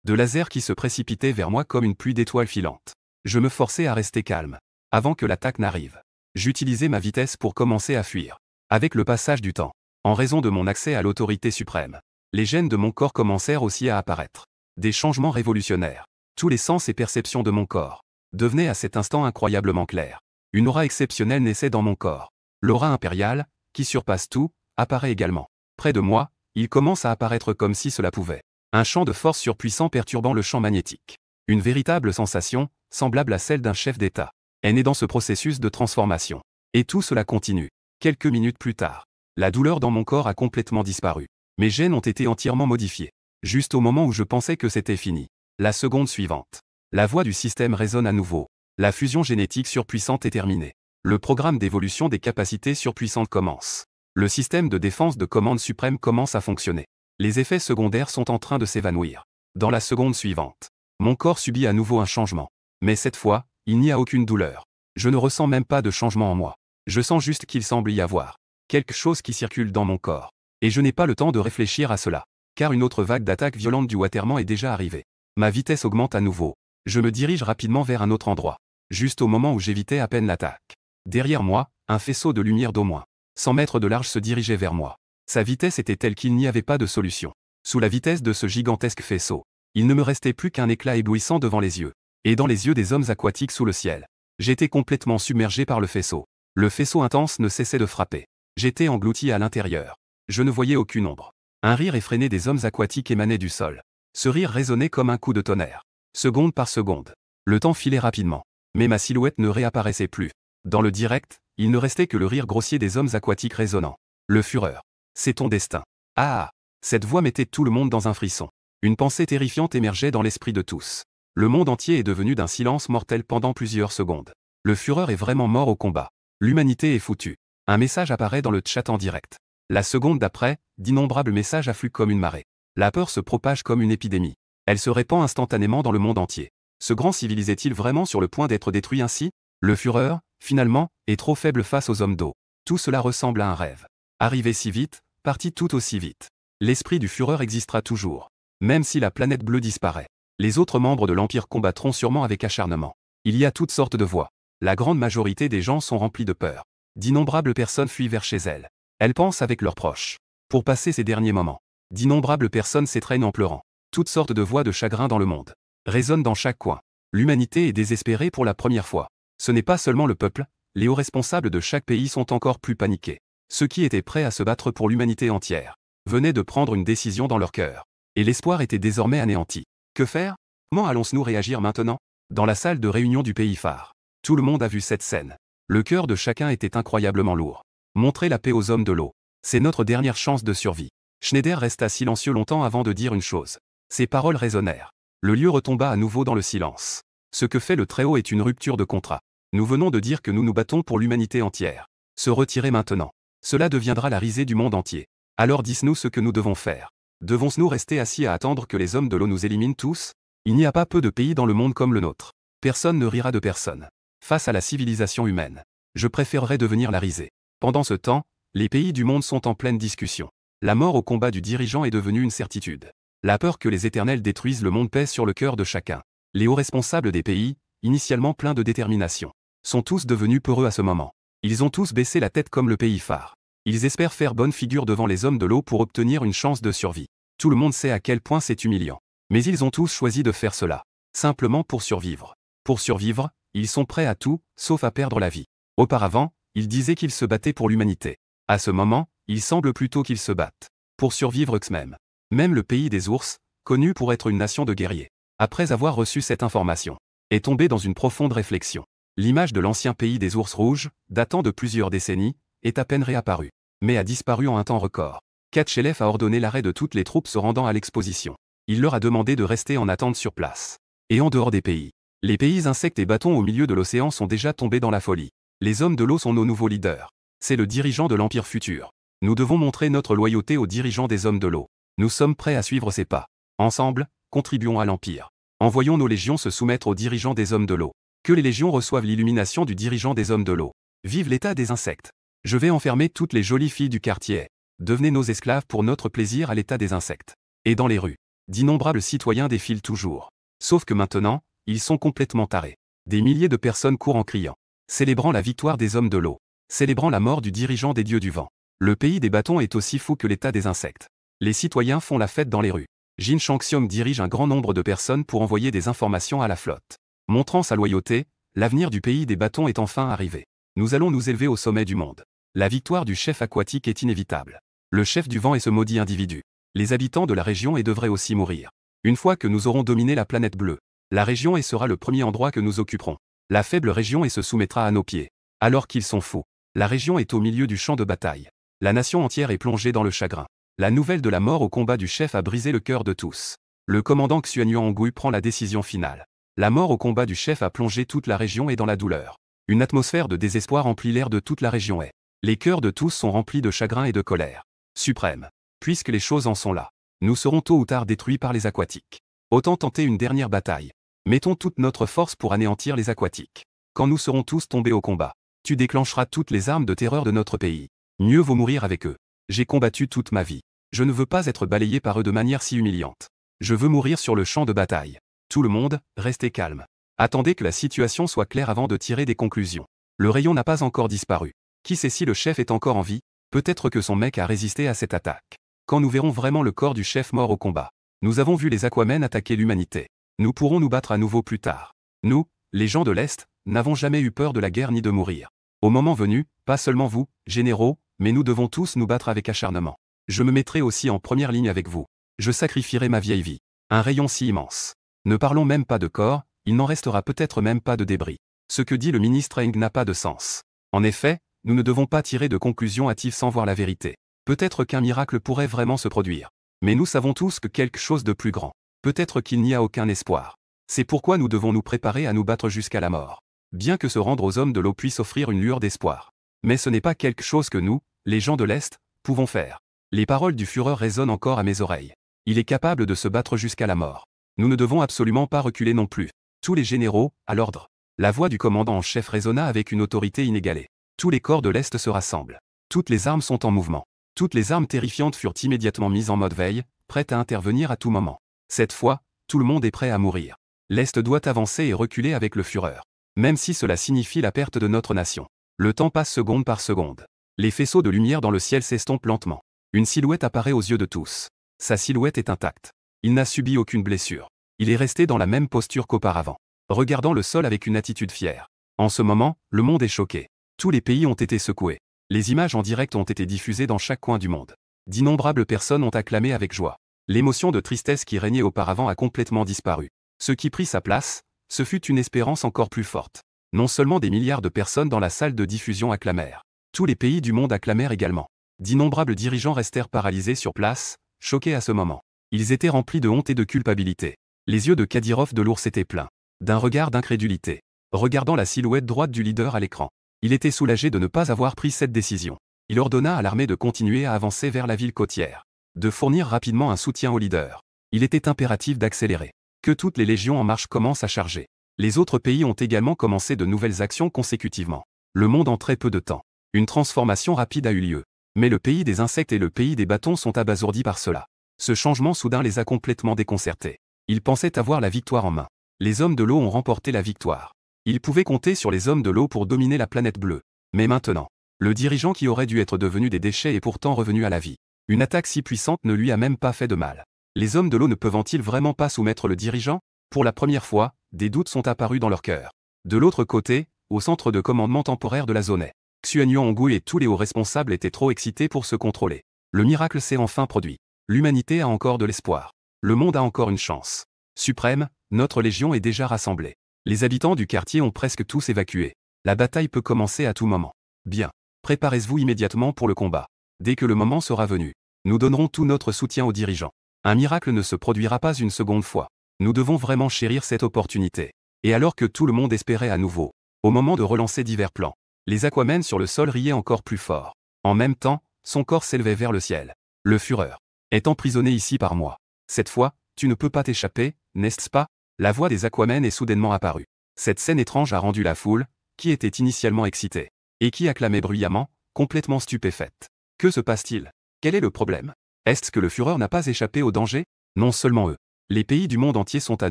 de laser qui se précipitait vers moi comme une pluie d'étoiles filantes. Je me forçais à rester calme. Avant que l'attaque n'arrive. J'utilisais ma vitesse pour commencer à fuir. Avec le passage du temps, en raison de mon accès à l'autorité suprême, les gènes de mon corps commencèrent aussi à apparaître. Des changements révolutionnaires. Tous les sens et perceptions de mon corps devenaient à cet instant incroyablement clairs. Une aura exceptionnelle naissait dans mon corps. L'aura impériale, qui surpasse tout, apparaît également. Près de moi, il commence à apparaître comme si cela pouvait. Un champ de force surpuissant perturbant le champ magnétique. Une véritable sensation, semblable à celle d'un chef d'État, est née dans ce processus de transformation. Et tout cela continue. Quelques minutes plus tard, la douleur dans mon corps a complètement disparu. Mes gènes ont été entièrement modifiés. Juste au moment où je pensais que c'était fini. La seconde suivante. La voix du système résonne à nouveau. La fusion génétique surpuissante est terminée. Le programme d'évolution des capacités surpuissantes commence. Le système de défense de commande suprême commence à fonctionner. Les effets secondaires sont en train de s'évanouir. Dans la seconde suivante, mon corps subit à nouveau un changement. Mais cette fois, il n'y a aucune douleur. Je ne ressens même pas de changement en moi. Je sens juste qu'il semble y avoir quelque chose qui circule dans mon corps. Et je n'ai pas le temps de réfléchir à cela. Car une autre vague d'attaque violente du Waterman est déjà arrivée. Ma vitesse augmente à nouveau. Je me dirige rapidement vers un autre endroit. Juste au moment où j'évitais à peine l'attaque. Derrière moi, un faisceau de lumière d'au moins 100 mètres de large se dirigeait vers moi. Sa vitesse était telle qu'il n'y avait pas de solution. Sous la vitesse de ce gigantesque faisceau, il ne me restait plus qu'un éclat éblouissant devant les yeux. Et dans les yeux des hommes aquatiques sous le ciel. J'étais complètement submergé par le faisceau. Le faisceau intense ne cessait de frapper. J'étais englouti à l'intérieur. Je ne voyais aucune ombre. Un rire effréné des hommes aquatiques émanait du sol. Ce rire résonnait comme un coup de tonnerre. Seconde par seconde. Le temps filait rapidement. Mais ma silhouette ne réapparaissait plus. Dans le direct, il ne restait que le rire grossier des hommes aquatiques résonnant. Le fureur. C'est ton destin. Ah! Cette voix mettait tout le monde dans un frisson. Une pensée terrifiante émergeait dans l'esprit de tous. Le monde entier est devenu d'un silence mortel pendant plusieurs secondes. Le fureur est vraiment mort au combat. L'humanité est foutue. Un message apparaît dans le chat en direct. La seconde d'après, d'innombrables messages affluent comme une marée. La peur se propage comme une épidémie. Elle se répand instantanément dans le monde entier. Ce grand civilisait-il vraiment sur le point d'être détruit ainsi? Le fureur, finalement, est trop faible face aux hommes d'eau. Tout cela ressemble à un rêve. Arrivé si vite, parti tout aussi vite. L'esprit du fureur existera toujours. Même si la planète bleue disparaît. Les autres membres de l'Empire combattront sûrement avec acharnement. Il y a toutes sortes de voix. La grande majorité des gens sont remplis de peur. D'innombrables personnes fuient vers chez elles. Elles pensent avec leurs proches. Pour passer ces derniers moments. D'innombrables personnes s'étreignent en pleurant. Toutes sortes de voix de chagrin dans le monde résonnent dans chaque coin. L'humanité est désespérée pour la première fois. Ce n'est pas seulement le peuple, les hauts responsables de chaque pays sont encore plus paniqués. Ceux qui étaient prêts à se battre pour l'humanité entière venaient de prendre une décision dans leur cœur. Et l'espoir était désormais anéanti. Que faire? Comment allons-nous réagir maintenant? Dans la salle de réunion du pays phare. Tout le monde a vu cette scène. Le cœur de chacun était incroyablement lourd. Montrer la paix aux hommes de l'eau. C'est notre dernière chance de survie. Schneider resta silencieux longtemps avant de dire une chose. Ses paroles résonnèrent. Le lieu retomba à nouveau dans le silence. Ce que fait le Très-Haut est une rupture de contrat. Nous venons de dire que nous nous battons pour l'humanité entière. Se retirer maintenant. Cela deviendra la risée du monde entier. Alors dis-nous ce que nous devons faire. Devons-nous rester assis à attendre que les hommes de l'eau nous éliminent tous? Il n'y a pas peu de pays dans le monde comme le nôtre. Personne ne rira de personne. Face à la civilisation humaine, je préférerais devenir la risée. Pendant ce temps, les pays du monde sont en pleine discussion. La mort au combat du dirigeant est devenue une certitude. La peur que les éternels détruisent le monde pèse sur le cœur de chacun. Les hauts responsables des pays, initialement pleins de détermination, sont tous devenus peureux à ce moment. Ils ont tous baissé la tête comme le pays phare. Ils espèrent faire bonne figure devant les hommes de l'eau pour obtenir une chance de survie. Tout le monde sait à quel point c'est humiliant. Mais ils ont tous choisi de faire cela. Simplement pour survivre. Pour survivre, ils sont prêts à tout, sauf à perdre la vie. Auparavant, ils disaient qu'ils se battaient pour l'humanité. À ce moment, il semble plutôt qu'ils se battent pour survivre eux-mêmes. Même le pays des ours, connu pour être une nation de guerriers, après avoir reçu cette information, est tombé dans une profonde réflexion. L'image de l'ancien pays des ours rouges, datant de plusieurs décennies, est à peine réapparue, mais a disparu en un temps record. Katchelef a ordonné l'arrêt de toutes les troupes se rendant à l'exposition. Il leur a demandé de rester en attente sur place. Et en dehors des pays, les pays insectes et bâtons au milieu de l'océan sont déjà tombés dans la folie. Les hommes de l'eau sont nos nouveaux leaders. C'est le dirigeant de l'Empire futur. Nous devons montrer notre loyauté aux dirigeants des hommes de l'eau. Nous sommes prêts à suivre ses pas. Ensemble, contribuons à l'Empire. Envoyons nos légions se soumettre aux dirigeants des hommes de l'eau. Que les légions reçoivent l'illumination du dirigeant des hommes de l'eau. Vive l'état des insectes. Je vais enfermer toutes les jolies filles du quartier. Devenez nos esclaves pour notre plaisir à l'état des insectes. Et dans les rues, d'innombrables citoyens défilent toujours. Sauf que maintenant, ils sont complètement tarés. Des milliers de personnes courent en criant, célébrant la victoire des hommes de l'eau, célébrant la mort du dirigeant des dieux du vent. Le pays des bâtons est aussi fou que l'état des insectes. Les citoyens font la fête dans les rues. Jin Shangxiong dirige un grand nombre de personnes pour envoyer des informations à la flotte. Montrant sa loyauté, l'avenir du pays des bâtons est enfin arrivé. Nous allons nous élever au sommet du monde. La victoire du chef aquatique est inévitable. Le chef du vent est ce maudit individu. Les habitants de la région et devraient aussi mourir. Une fois que nous aurons dominé la planète bleue, la région et sera le premier endroit que nous occuperons. La faible région et se soumettra à nos pieds. Alors qu'ils sont fous. La région est au milieu du champ de bataille. La nation entière est plongée dans le chagrin. La nouvelle de la mort au combat du chef a brisé le cœur de tous. Le commandant Xuanyuan Ongui prend la décision finale. La mort au combat du chef a plongé toute la région et dans la douleur. Une atmosphère de désespoir emplit l'air de toute la région et les cœurs de tous sont remplis de chagrin et de colère. Suprême. Puisque les choses en sont là, nous serons tôt ou tard détruits par les aquatiques. Autant tenter une dernière bataille. Mettons toute notre force pour anéantir les aquatiques. Quand nous serons tous tombés au combat, tu déclencheras toutes les armes de terreur de notre pays. Mieux vaut mourir avec eux. J'ai combattu toute ma vie. Je ne veux pas être balayé par eux de manière si humiliante. Je veux mourir sur le champ de bataille. Tout le monde, restez calme. Attendez que la situation soit claire avant de tirer des conclusions. Le rayon n'a pas encore disparu. Qui sait si le chef est encore en vie? Peut-être que son mec a résisté à cette attaque. Quand nous verrons vraiment le corps du chef mort au combat. Nous avons vu les Aquamen attaquer l'humanité. Nous pourrons nous battre à nouveau plus tard. Nous, les gens de l'Est, n'avons jamais eu peur de la guerre ni de mourir. Au moment venu, pas seulement vous, généraux, mais nous devons tous nous battre avec acharnement. Je me mettrai aussi en première ligne avec vous. Je sacrifierai ma vieille vie. Un rayon si immense. Ne parlons même pas de corps, il n'en restera peut-être même pas de débris. Ce que dit le ministre Eng n'a pas de sens. En effet, nous ne devons pas tirer de conclusions hâtives sans voir la vérité. Peut-être qu'un miracle pourrait vraiment se produire. Mais nous savons tous que quelque chose de plus grand. Peut-être qu'il n'y a aucun espoir. C'est pourquoi nous devons nous préparer à nous battre jusqu'à la mort. Bien que se rendre aux hommes de l'eau puisse offrir une lueur d'espoir. Mais ce n'est pas quelque chose que nous, les gens de l'Est, pouvons faire. Les paroles du Führer résonnent encore à mes oreilles. Il est capable de se battre jusqu'à la mort. Nous ne devons absolument pas reculer non plus. Tous les généraux, à l'ordre. La voix du commandant en chef résonna avec une autorité inégalée. Tous les corps de l'Est se rassemblent. Toutes les armes sont en mouvement. Toutes les armes terrifiantes furent immédiatement mises en mode veille, prêtes à intervenir à tout moment. Cette fois, tout le monde est prêt à mourir. L'Est doit avancer et reculer avec le Führer. Même si cela signifie la perte de notre nation. Le temps passe seconde par seconde. Les faisceaux de lumière dans le ciel s'estompent lentement. Une silhouette apparaît aux yeux de tous. Sa silhouette est intacte. Il n'a subi aucune blessure. Il est resté dans la même posture qu'auparavant, regardant le sol avec une attitude fière. En ce moment, le monde est choqué. Tous les pays ont été secoués. Les images en direct ont été diffusées dans chaque coin du monde. D'innombrables personnes ont acclamé avec joie. L'émotion de tristesse qui régnait auparavant a complètement disparu. Ce qui prit sa place, ce fut une espérance encore plus forte. Non seulement des milliards de personnes dans la salle de diffusion acclamèrent. Tous les pays du monde acclamèrent également. D'innombrables dirigeants restèrent paralysés sur place, choqués à ce moment. Ils étaient remplis de honte et de culpabilité. Les yeux de Kadyrov de l'ours étaient pleins d'un regard d'incrédulité. Regardant la silhouette droite du leader à l'écran, il était soulagé de ne pas avoir pris cette décision. Il ordonna à l'armée de continuer à avancer vers la ville côtière, de fournir rapidement un soutien au leader. Il était impératif d'accélérer. Que toutes les légions en marche commencent à charger. Les autres pays ont également commencé de nouvelles actions consécutivement. Le monde en très peu de temps. Une transformation rapide a eu lieu. Mais le pays des insectes et le pays des bâtons sont abasourdis par cela. Ce changement soudain les a complètement déconcertés. Ils pensaient avoir la victoire en main. Les hommes de l'eau ont remporté la victoire. Ils pouvaient compter sur les hommes de l'eau pour dominer la planète bleue. Mais maintenant, le dirigeant qui aurait dû être devenu des déchets est pourtant revenu à la vie. Une attaque si puissante ne lui a même pas fait de mal. Les hommes de l'eau ne peuvent-ils vraiment pas soumettre le dirigeant? Pour la première fois, des doutes sont apparus dans leur cœur. De l'autre côté, au centre de commandement temporaire de la zone, Xuanyuan Ongui et tous les hauts responsables étaient trop excités pour se contrôler. Le miracle s'est enfin produit. L'humanité a encore de l'espoir. Le monde a encore une chance. Suprême, notre légion est déjà rassemblée. Les habitants du quartier ont presque tous évacué. La bataille peut commencer à tout moment. Bien. Préparez-vous immédiatement pour le combat. Dès que le moment sera venu, nous donnerons tout notre soutien aux dirigeants. Un miracle ne se produira pas une seconde fois. Nous devons vraiment chérir cette opportunité. Et alors que tout le monde espérait à nouveau, au moment de relancer divers plans, les Aquamen sur le sol riaient encore plus fort. En même temps, son corps s'élevait vers le ciel. Le Führer est emprisonné ici par moi. Cette fois, tu ne peux pas t'échapper, n'est-ce pas? La voix des Aquamen est soudainement apparue. Cette scène étrange a rendu la foule, qui était initialement excitée, et qui acclamait bruyamment, complètement stupéfaite. Que se passe-t-il? Quel est le problème? Est-ce que le Führer n'a pas échappé au danger? Non seulement eux. Les pays du monde entier sont à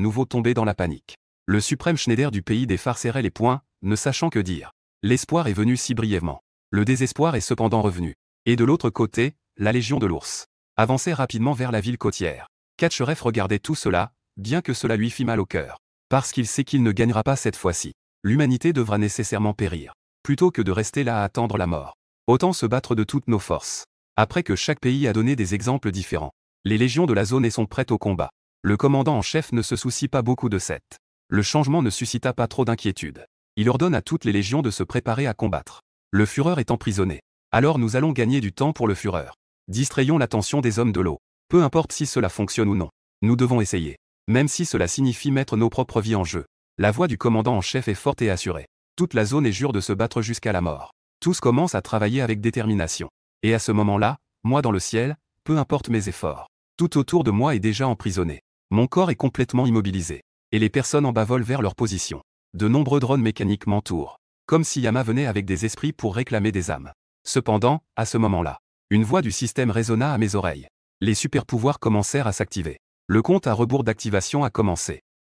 nouveau tombés dans la panique. Le suprême Schneider du pays des phares serrait les poings, ne sachant que dire. L'espoir est venu si brièvement. Le désespoir est cependant revenu. Et de l'autre côté, la Légion de l'Ours avançait rapidement vers la ville côtière. Katchereff regardait tout cela, bien que cela lui fît mal au cœur. Parce qu'il sait qu'il ne gagnera pas cette fois-ci. L'humanité devra nécessairement périr. Plutôt que de rester là à attendre la mort. Autant se battre de toutes nos forces. Après que chaque pays a donné des exemples différents. Les légions de la zone sont prêtes au combat. Le commandant en chef ne se soucie pas beaucoup de cette. Le changement ne suscita pas trop d'inquiétude. Il ordonne à toutes les légions de se préparer à combattre. Le Führer est emprisonné. Alors nous allons gagner du temps pour le Führer. Distrayons l'attention des hommes de l'eau. Peu importe si cela fonctionne ou non. Nous devons essayer. Même si cela signifie mettre nos propres vies en jeu. La voix du commandant en chef est forte et assurée. Toute la zone est jure de se battre jusqu'à la mort. Tous commencent à travailler avec détermination. Et à ce moment-là, moi dans le ciel, peu importe mes efforts. Tout autour de moi est déjà emprisonné. Mon corps est complètement immobilisé. Et les personnes en bas volent vers leur position. De nombreux drones mécaniques m'entourent. Comme si Yama venait avec des esprits pour réclamer des âmes. Cependant, à ce moment-là, une voix du système résonna à mes oreilles. Les super-pouvoirs commencèrent à s'activer. Le compte à rebours d'activation a commencé.